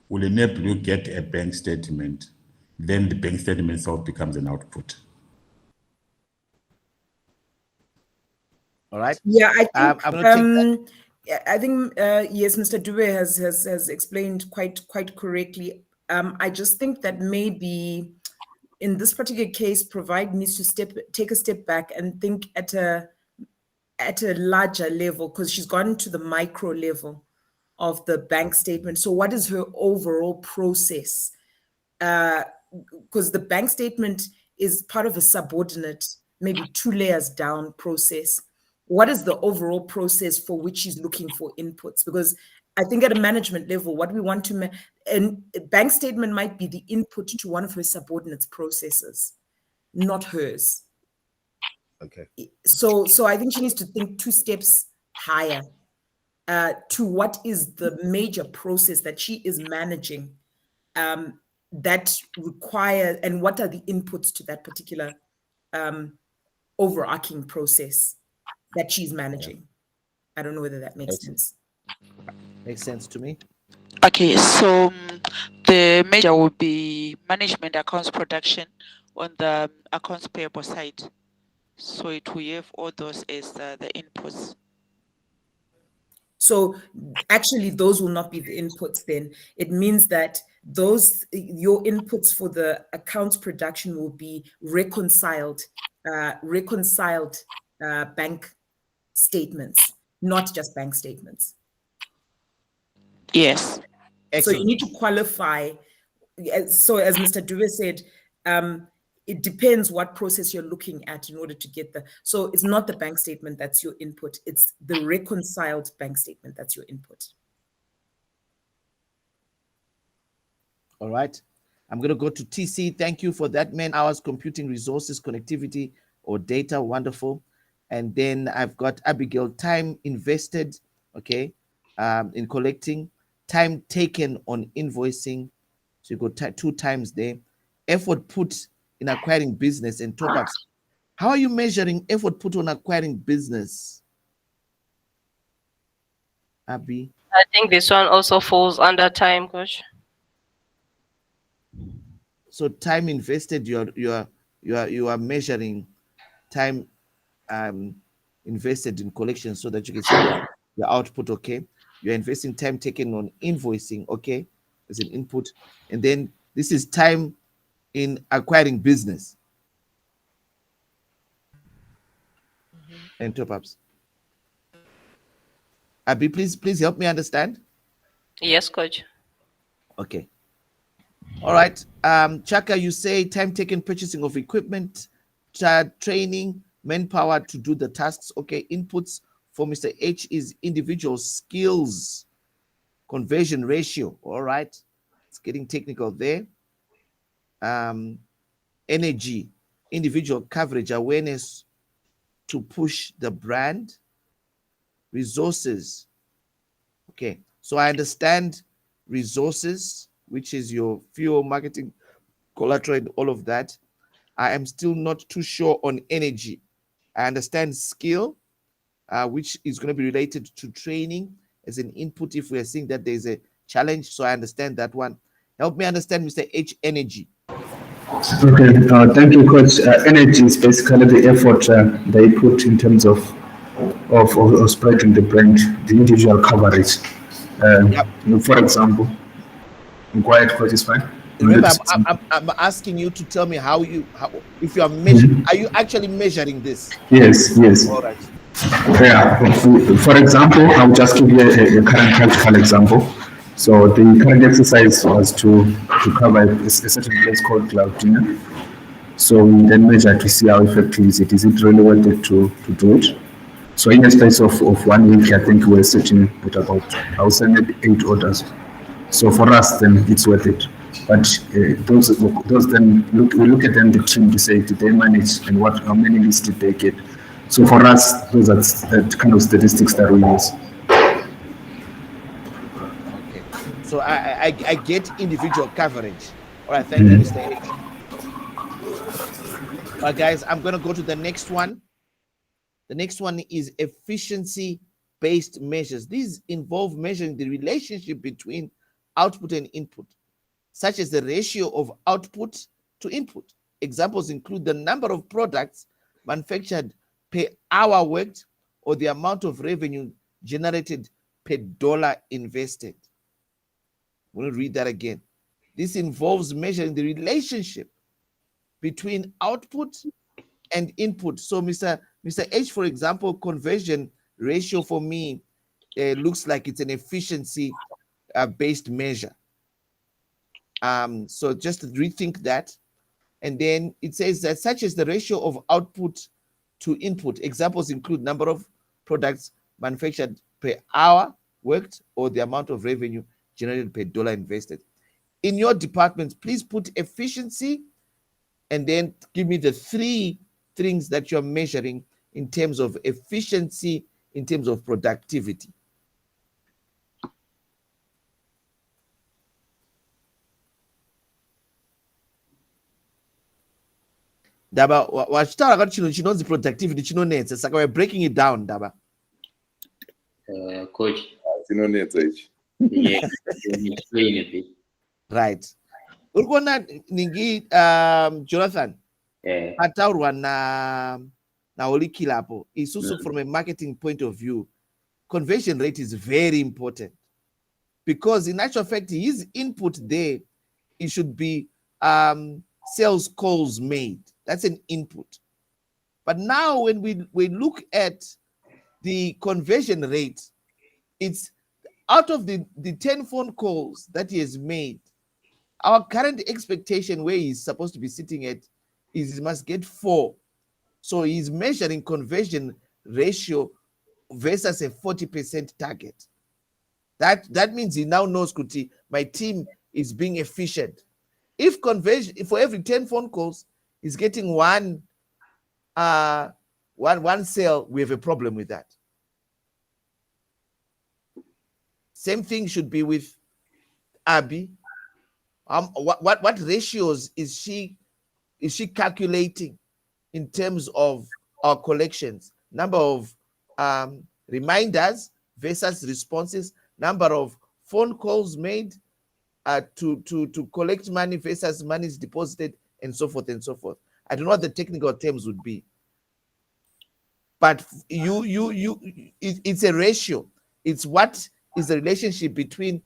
will enable you get a bank statement, then the bank statement itself becomes an output. All right. Yeah, I think I'm gonna take that. I think yes, Mr. Dube has explained quite correctly. I just think that maybe in this particular case, Provide needs to take a step back and think at a larger level, because she's gone to the micro level of the bank statement. So what is her overall process? Because the bank statement is part of a subordinate, maybe 2 layers down process. What is the overall process for which she's looking for inputs? Because I think at a management level, what we want to, and a bank statement might be the input to one of her subordinates' processes, not hers. Okay. So I think she needs to think 2 steps higher to what is the major process that she is managing that require, and what are the inputs to that particular overarching process that she's managing. I don't know whether that makes sense. Makes sense to me. Okay, so the major will be management accounts production on the accounts payable side. So it will have all those as the inputs. So actually, those will not be the inputs then. It means that your inputs for the accounts production will be reconciled bank statements, not just bank statements. Yes. Excellent. So you need to qualify. So as Mr. Dube said, it depends what process you're looking at in order to get so it's not the bank statement that's your input, it's the reconciled bank statement that's your input. All right. I'm going to go to TC. Thank you for that. Man hours, computing resources, connectivity, or data. Wonderful. And then I've got Abigail, time invested. Okay. in collecting, time taken on invoicing. So you go 2 times there. Effort put in acquiring business and top-ups. How are you measuring effort put on acquiring business, Abby? I think this one also falls under time, coach. So time invested, you are measuring time invested in collection so that you can see your output. Okay, you're investing time taken on invoicing, okay, as an input, and then this is time in acquiring business and top-ups. Abby, please help me understand. Yes, coach. Okay. All right. Chaka, you say time taken purchasing of equipment, training, manpower to do the tasks. Okay. Inputs for Mr. H is individual skills, conversion ratio. All right. It's getting technical there. Energy, individual coverage, awareness to push the brand, resources. Okay. So I understand resources, which is your fuel, marketing, collateral, and all of that. I am still not too sure on energy. I understand skill, which is going to be related to training as an input if we are seeing that there's a challenge. So I understand that one. Help me understand, Mr. H, energy. Okay, thank you, Coach. Energy is basically the effort they put in terms of spreading the brand, the individual coverage. For example, quiet, Coach is fine. Remember, I'm asking you to tell me how if you are measuring, are you actually measuring this? Yes. All right. Yeah. For example, I'll just give you a current practical example. So the current exercise was to cover a certain place called Cloudina. So we then measure to see how effective is it. Is it really worth it to do it? So in a space of 1 week, I think we're sitting at about, I would say maybe 8 orders. So for us, then it's worth it. But those then we look at them, the team, to say, did they manage and how many leads did they get? So for us, those are the kind of statistics that we use. Okay. So I get individual coverage. All right. Thank you, Mr. H. All right, guys, I'm going to go to the next one. The next one is efficiency-based measures. These involve measuring the relationship between output and input, such as the ratio of output to input. Examples include the number of products manufactured per hour worked or the amount of revenue generated per dollar invested. I'm going to read that again. This involves measuring the relationship between output and input. So Mr. H, for example, conversion ratio for me looks like it's an efficiency based measure. So just rethink that. And then it says that such as the ratio of output to input. Examples include number of products manufactured per hour worked or the amount of revenue generated per dollar invested. In your department, please put efficiency and then give me the 3 things that you're measuring in terms of efficiency, in terms of productivity. Daba, wachitaura kuti chino chinonzi productivity chinonetsa, saka we're breaking it down, Daba. Coach. Chinonetsa ichi. Yeah, explain a bit. Right. Uri kuona ningi Jonathan, pataurwa na Olikila hapo, isusu from a marketing point of view, conversion rate is very important. Because in actual fact, his input there, it should be sales calls made. That's an input. But now when we look at the conversion rate, it's out of the 10 phone calls that he has made, our current expectation where he's supposed to be sitting at is he must get 4. So he's measuring conversion ratio versus a 40% target. That means he now knows, Kuti, my team is being efficient. If conversion, for every 10 phone calls, he's getting one sale, we have a problem with that. Same thing should be with Abby. What ratios is she calculating in terms of our collections? Number of reminders versus responses, number of phone calls made to collect money versus monies deposited, and so forth and so forth. I don't know what the technical terms would be, but it's a ratio. It's what is the relationship between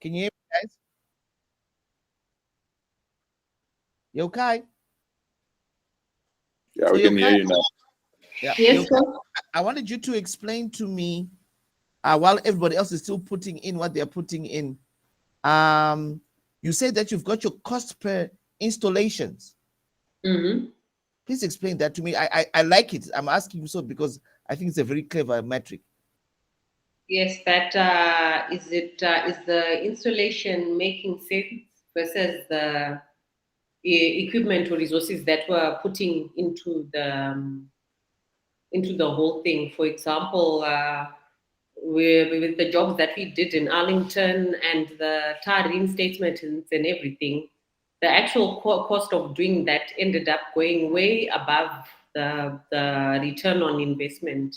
Can you hear me, guys? You okay? Yeah, So we can hear you now. Yeah. Yes, sir. I wanted you to explain to me, while everybody else is still putting in what they're putting in. You said that you've got your cost per installations. Mm-hmm. Please explain that to me. I like it. I'm asking you so because I think it's a very clever metric. Yes, that is the installation making sense versus the equipment or resources that we're putting into the whole thing. For example, with the jobs that we did in Arlington and the tar reinstatement and everything, the actual cost of doing that ended up going way above the return on investment,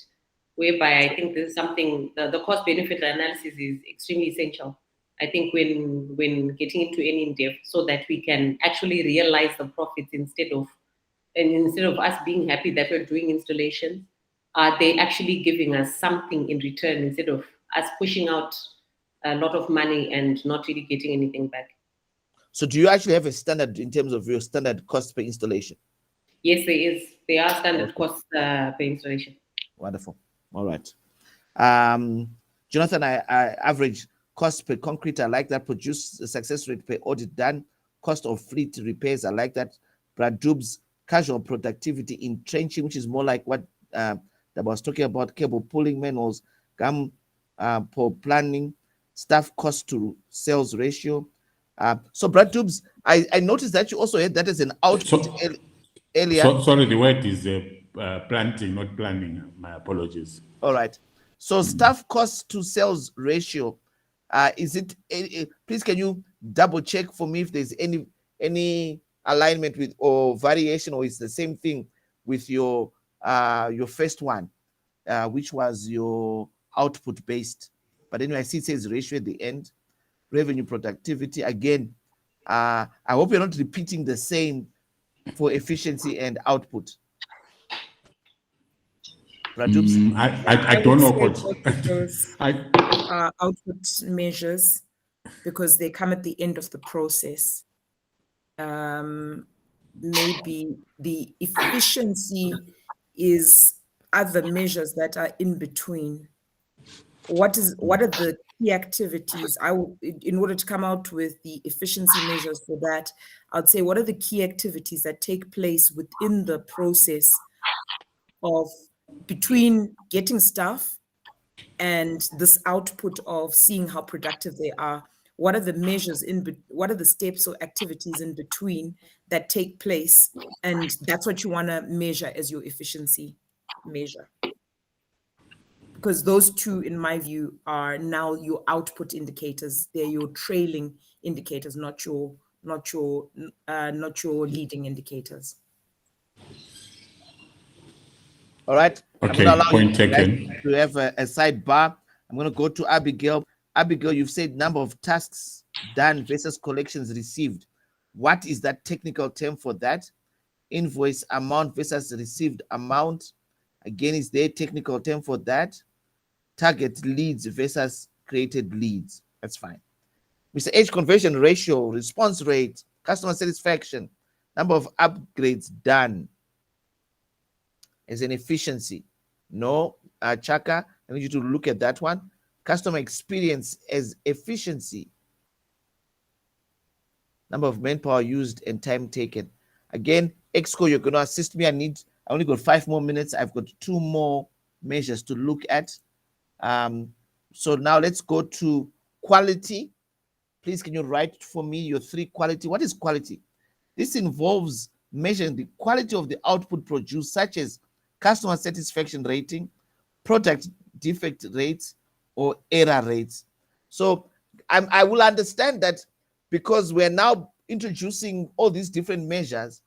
whereby I think this is something, the cost benefit analysis is extremely essential. I think when getting into any endeavor, so that we can actually realize the profits instead of us being happy that we're doing installations, are they actually giving us something in return instead of us pushing out a lot of money and not really getting anything back. So do you actually have a standard in terms of your standard cost per installation? Yes, there is. There are standard costs per installation. Wonderful. All right. Jonathan, I average cost per concrete. I like that. Produce success rate per audit done. Cost of fleet repairs. I like that. Brad Dub's casual productivity in trenching, which is more like what that I was talking about. Cable pulling, manuals, gum for planning, staff cost to sales ratio. So Brad Dub's, I noticed that you also had that as an output earlier. Sorry, the word is planting, not planning. My apologies. All right. So staff cost to sales ratio, is it? Please, can you double check for me if there's any alignment with or variation, or it's the same thing with your first one, which was your output based. But anyway, I see it says ratio at the end. Revenue productivity again. I hope you're not repeating the same for efficiency and output. I don't know what those output measures, because they come at the end of the process. Maybe the efficiency is other measures that are in between. What are the key activities? In order to come out with the efficiency measures for that, I'd say, what are the key activities that take place within the process of between getting staff and this output of seeing how productive they are? What are the measures what are the steps or activities in between that take place? And that's what you want to measure as your efficiency measure. Because those two, in my view, are now your output indicators. They're your trailing indicators, not your leading indicators. All right. Okay, point taken. To have a sidebar. I'm going to go to Abigail. Abigail, you've said number of tasks done versus collections received. What is that technical term for that? Invoice amount versus received amount. Again, is there a technical term for that? Target leads versus created leads. That's fine. Mr. H, conversion ratio, response rate, customer satisfaction, number of upgrades done as an efficiency. No, Chaka, I need you to look at that one. Customer experience as efficiency. Number of manpower used and time taken. Again, Exco, you're going to assist me. I only got 5 more minutes. I've got 2 more measures to look at. So now let's go to quality. Please, can you write for me your 3 quality? What is quality? This involves measuring the quality of the output produced, such as customer satisfaction rating, product defect rates, or error rates. So I will understand that because we're now introducing all these different measures.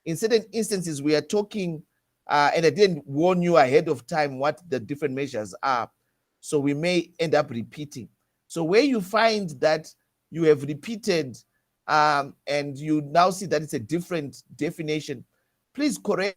In certain instances, we are talking, and I didn't warn you ahead of time what the different measures are. So we may end up repeating. So where you find that you have repeated and you now see that it's a different definition, please correct.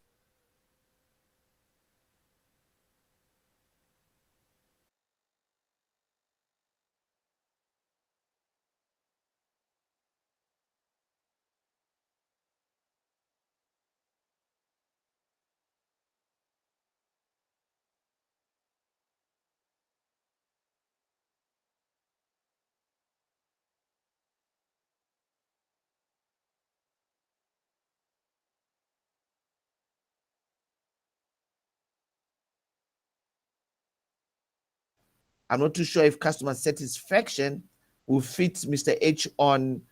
I'm not too sure if customer satisfaction will fit Mr. H on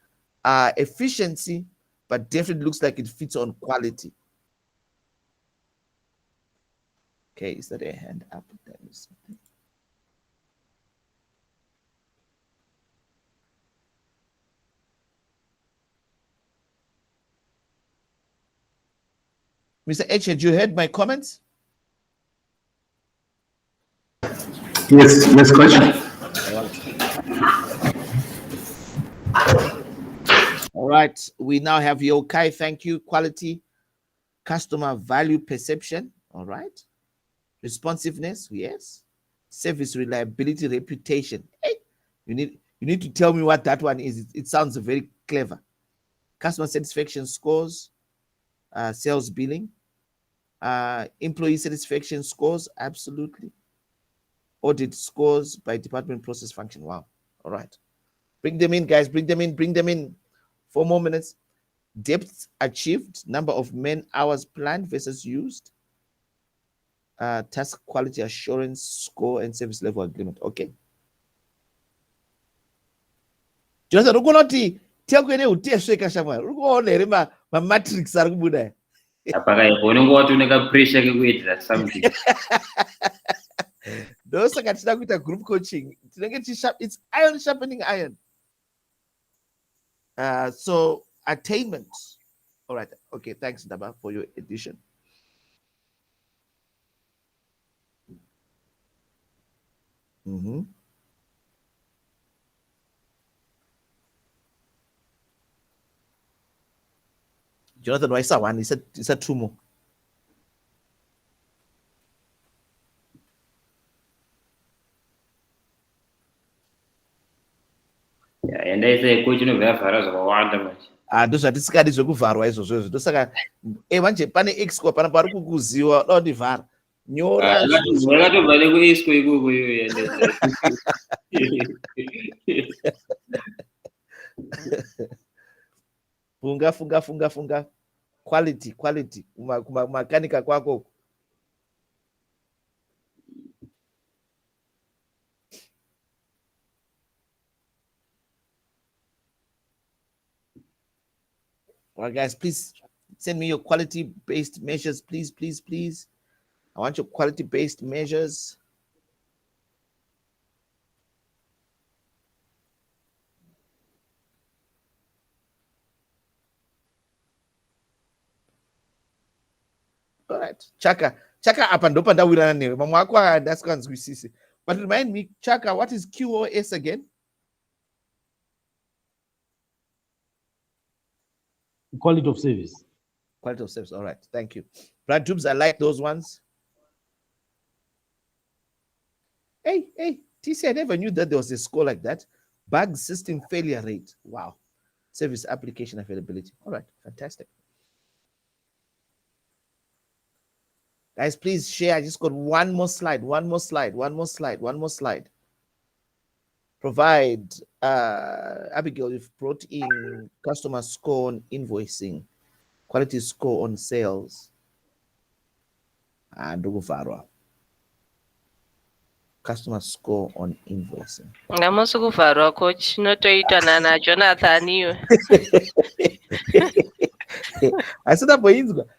efficiency, but definitely looks like it fits on quality. Okay, is that a hand up? That is something. Mr. H, had you heard my comments? Yes, coach. All right, we now have Yokai. Thank you. Quality, customer value perception. All right. Responsiveness, yes. Service reliability, reputation. Hey, You need to tell me what that one is. It sounds very clever. Customer satisfaction scores, sales billing, employee satisfaction scores, absolutely. Audit scores by department, process, function. Wow. All right. Bring them in, guys. Bring them in. Bring them in. 4 more minutes. Depth achieved, number of man hours planned versus used, task quality assurance score, and service level agreement. Okay. Jonathan, ukunoti tiakwene utesveka shamwari. Urikuona here matrix ari kubuda. Apakaipa unenge wati une kapressure kekuedera something. Ndosaka tida kuita group coaching. It's iron sharpening iron. So attainment. All right. Okay. Thanks, Daba, for your addition. Jonathan, why saw one? He said 2 more. Yeah, and I say coach unovhara zvakawanda manje. Ndozvatisingadi zvekuvharwa izvozvo izvo. Ndosaka manje pane exco pana pari kukuziwa dondivhara. Nyora zvakatobva nekuexco ikoko iyoyo. funga quality kumakanika kwako. All right, guys, please send me your quality-based measures, please. I want your quality-based measures. All right, Chaka apa ndo pandawirana newe. Mamwe ako ndasinganzwisisi. But remind me, Chaka, what is QoS again? Quality of service. Quality of service. All right. Thank you. Brad Tubes, I like those ones. Hey, TC, I never knew that there was a score like that. Bug system failure rate. Wow. Service application availability. All right. Fantastic. Guys, please share. I just got one more slide. Provide, Abigail, you've brought in customer score on invoicing, quality score on sales, and customer score on invoicing. Ngamusi kuvharwa coach notoitana naJonathan iwe.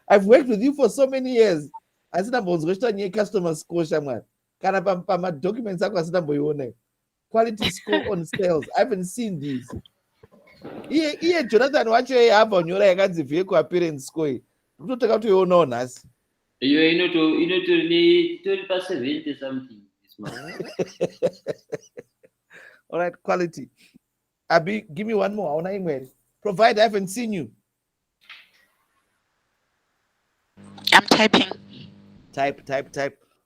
I've worked with you for so many years. Asina customer score shamwari. Kana pama documents ako asina boione. Quality score on sales. I haven't seen these. Iye Jonathan wacho apa nyora yakanzi vehicle appearance score. Kutotaka kuti uyoona nhasi. Iyo inotori pa 70 something. All right, quality. Abi, give me one more. I want to email. Provide, I haven't seen you. I'm typing. Type.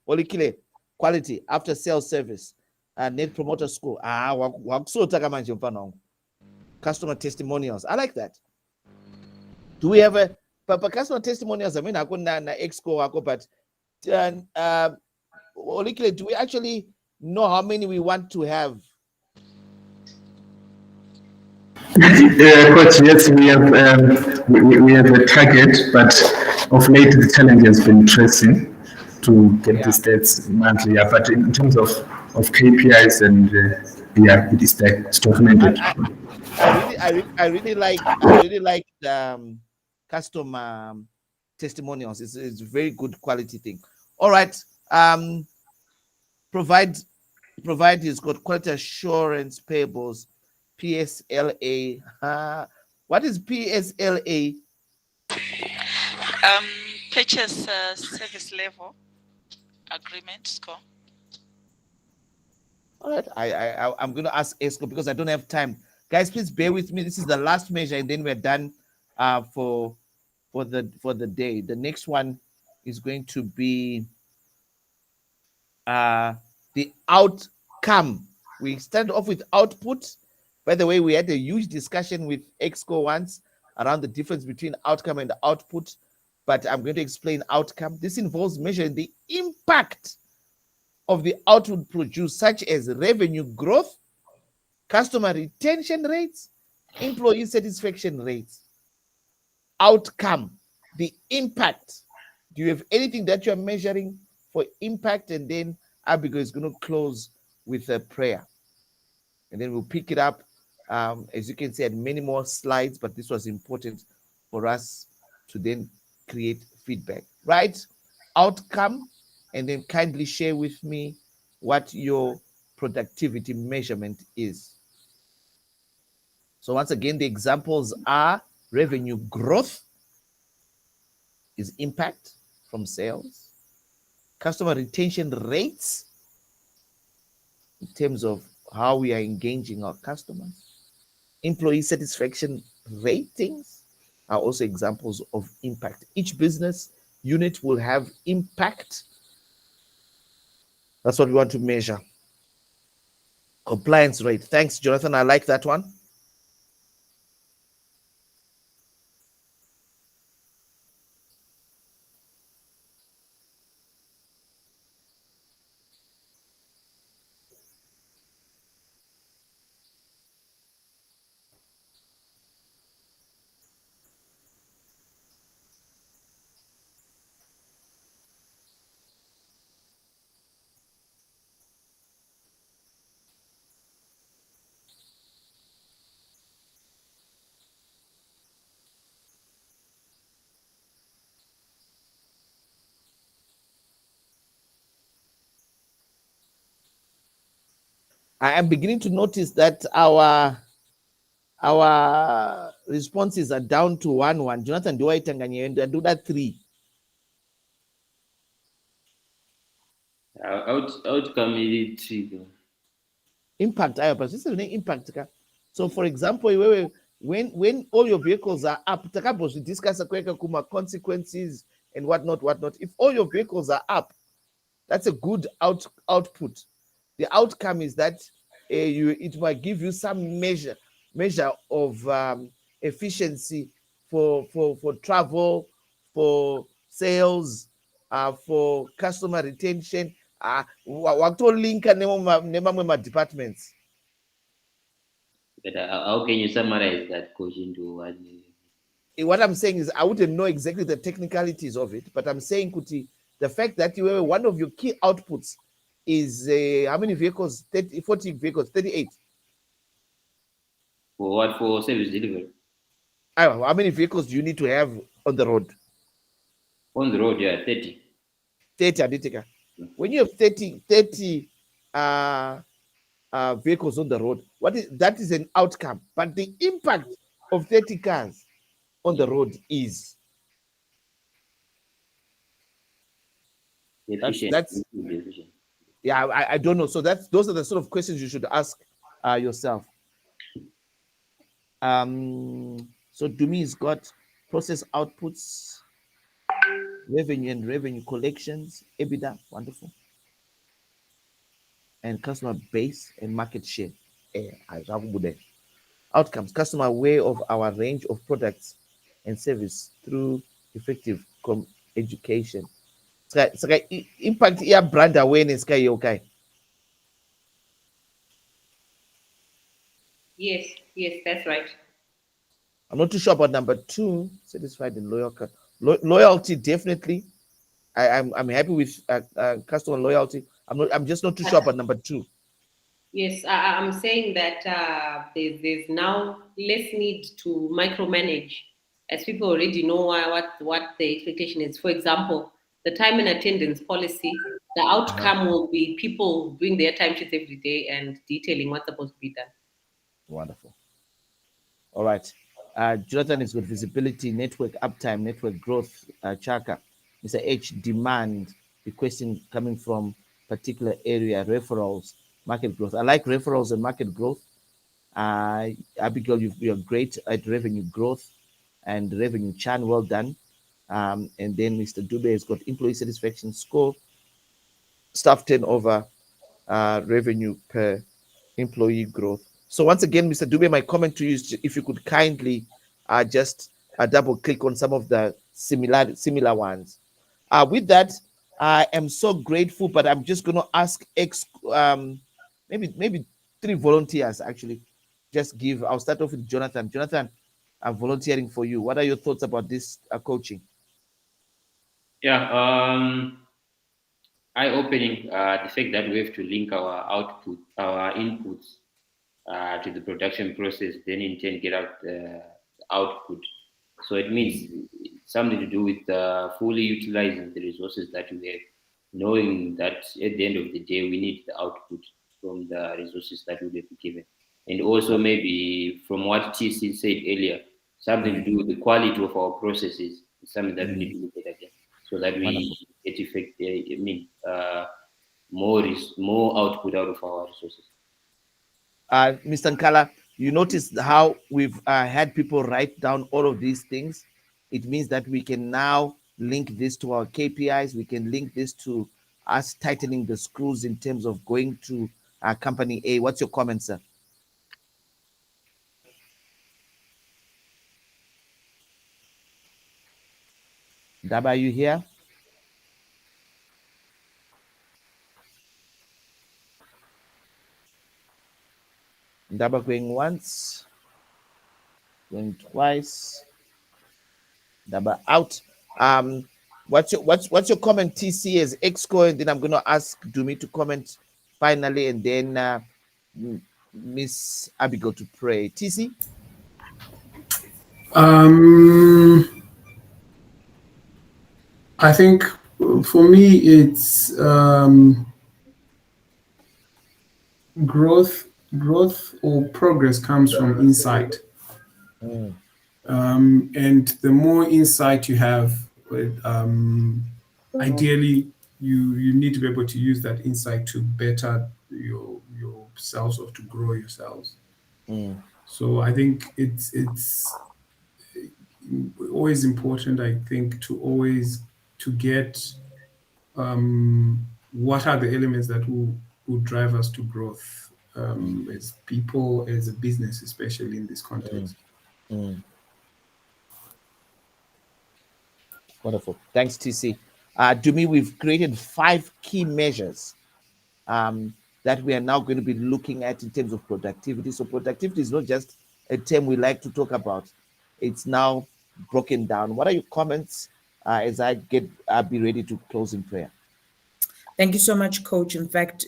Olikile, quality, after sales service, net promoter score. Customer testimonials. I like that. Do we have a customer testimonials? I mean, I couldn't exco, but Olikile, do we actually know how many we want to have? Coach, yes, we have a target, but of late the challenge has been tracing to get the stats monthly. Yeah, but in terms of KPIs and it is there, it's documented. I really like customer testimonials. It's a very good quality thing. All right. Provide has got quality assurance payables, PSLA. What is PSLA? Purchase service level agreement score. All right, I'm going to ask Esco because I don't have time. Guys, please bear with me. This is the last measure, and then we're done for the day. The next one is going to be the outcome We started off with output. By the way, we had a huge discussion with Exco once around the difference between outcome and output, but I'm going to explain outcome. This involves measuring the impact of the output produced, such as revenue growth, customer retention rates, employee satisfaction rates. Outcome, the impact. Do you have anything that you're measuring for impact? And then Abigail is going to close with a prayer. And then we'll pick it up. As you can see, I had many more slides, but this was important for us to then create feedback. Right? Outcome, and then kindly share with me what your productivity measurement is. So once again, the examples are revenue growth is impact from sales, customer retention rates in terms of how we are engaging our customers, employee satisfaction ratings are also examples of impact. Each business unit will have impact. That's what we want to measure. Compliance rate. Thanks, Jonathan. I like that one. I am beginning to notice that our responses are down to 1-1. Jonathan, do I do that 3? Outcome is 3. Impact, I have impact. So for example, when all your vehicles are up, we discuss consequences and whatnot. If all your vehicles are up, that's a good output. The outcome is that it might give you some measure of efficiency for travel, for sales, for customer retention. Link departments. But how can you summarize that question to one? What I'm saying is I wouldn't know exactly the technicalities of it, but I'm saying, Kuti, the fact that you have one of your key outputs is how many vehicles? 40 vehicles, 38. For what? For service delivery? How many vehicles do you need to have on the road? On the road, yeah, 30. 30, Aditika. When you have 30 vehicles on the road, that is an outcome. But the impact of 30 cars on the road is that's yeah, I don't know. So those are the sort of questions you should ask yourself. So Dumi's got process outputs, revenue and revenue collections, EBITDA, wonderful, and customer base and market share. Outcomes, customer aware of our range of products and service through effective education. Impact your brand awareness, okay? Yes, that's right. I'm not too sure about number 2, satisfied and loyal. Loyalty, definitely. I'm happy with customer loyalty. I'm just not too sure about number 2. Yes, I'm saying that there's now less need to micromanage, as people already know what the expectation is. For example, the time and attendance policy, the outcome will be people doing their time sheets every day and detailing what's supposed to be done. Wonderful. All right. Jonathan is good. Visibility, network uptime, network growth, Chaka. Mr. H, demand, requesting coming from particular area, referrals, market growth. I like referrals and market growth. Abigail, you're great at revenue growth and revenue churn. Well done. And then Mr. Dube has got employee satisfaction score, staff turnover, revenue per employee growth. So once again, Mr. Dube, my comment to you is if you could kindly just double click on some of the similar ones. With that, I am so grateful, but I'm just going to ask maybe 3 volunteers actually. Just give. I'll start off with Jonathan. Jonathan, I'm volunteering for you. What are your thoughts about this coaching? Yeah, eye-opening. The fact that we have to link our inputs to the production process, then in turn get out the output. So it means something to do with fully utilizing the resources that we have, knowing that at the end of the day we need the output from the resources that we have been given. And also maybe from what TC said earlier, something to do with the quality of our processes is something that we need to look at again, so that we get more output out of our resources. Mr. Nkala, you notice how we've had people write down all of these things. It means that we can now link this to our KPIs. We can link this to us tightening the screws in terms of going to company A. What's your comment, sir? Daba, are you here? Daba going once, going twice. Daba out. What's your comment, TC, as Exco? And then I'm going to ask Dumi to comment finally, and then Miss Abigail to pray. TC? I think for me it's growth or progress comes from insight. And the more insight you have, ideally you need to be able to use that insight to better yourselves or to grow yourselves. So I think it's always important, I think, to get what are the elements that will drive us to growth as people, as a business, especially in this context. Wonderful. Thanks, TC. Dumi, we've created 5 key measures that we are now going to be looking at in terms of productivity. So productivity is not just a term we like to talk about. It's now broken down. What are your comments as I be ready to close in prayer? Thank you so much, Coach. In fact,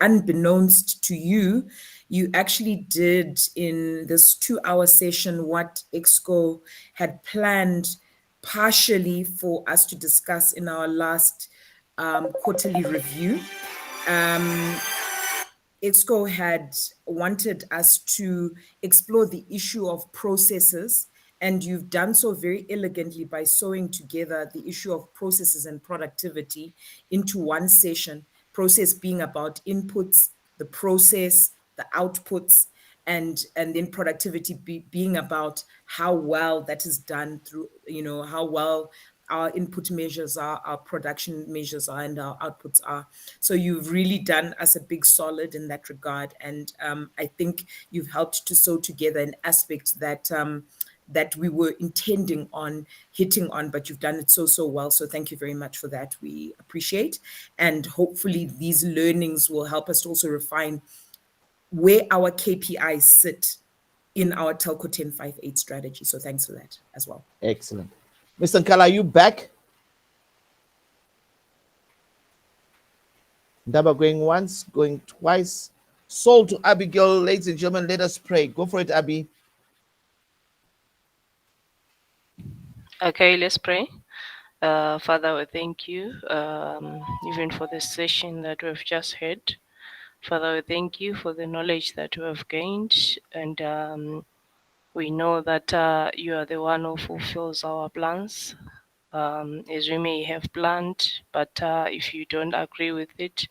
unbeknownst to you, you actually did in this 2-hour session what Exco had planned partially for us to discuss in our last quarterly review. Exco had wanted us to explore the issue of processes, and you've done so very elegantly by sewing together the issue of processes and productivity into one session, process being about inputs, the process, the outputs, and then productivity being about how well that is done through, how well our input measures are, our production measures are, and our outputs are. So you've really done us a big solid in that regard. And I think you've helped to sew together an aspect that that we were intending on hitting on, but you've done it so well. So thank you very much for that. We appreciate. And hopefully these learnings will help us to also refine where our KPIs sit in our Telco 1058 strategy. So thanks for that as well. Excellent. Mr. Nkala, are you back? Daba going once, going twice. Soul to Abigail, ladies and gentlemen, let us pray. Go for it, Abby. Okay, let's pray. Father, we thank you even for the session that we've just had. Father, we thank you for the knowledge that we have gained, and we know that you are the one who fulfills our plans, as we may have planned, but if you don't agree with it,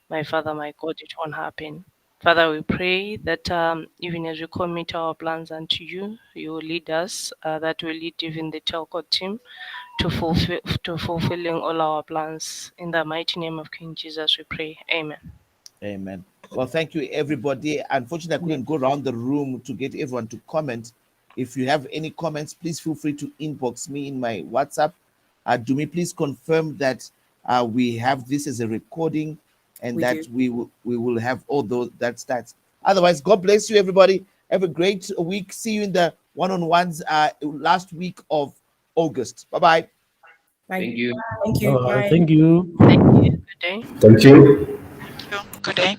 my Father, my God, it won't happen. Father, we pray that even as we commit our plans unto you, you will lead us, that will lead even the telco team to fulfilling all our plans. In the mighty name of King Jesus, we pray. Amen. Amen. Well, thank you, everybody. Unfortunately, I couldn't go around the room to get everyone to comment. If you have any comments, please feel free to inbox me in my WhatsApp. Do me please confirm that we have this as a recording and that we will have all those that starts. Otherwise, God bless you, everybody. Have a great week. See you in the one-on-ones last week of August. Bye-bye. Thank you. Thank you. Bye. Thank you. Thank you. Good day. Thank you. Thank you. Good day.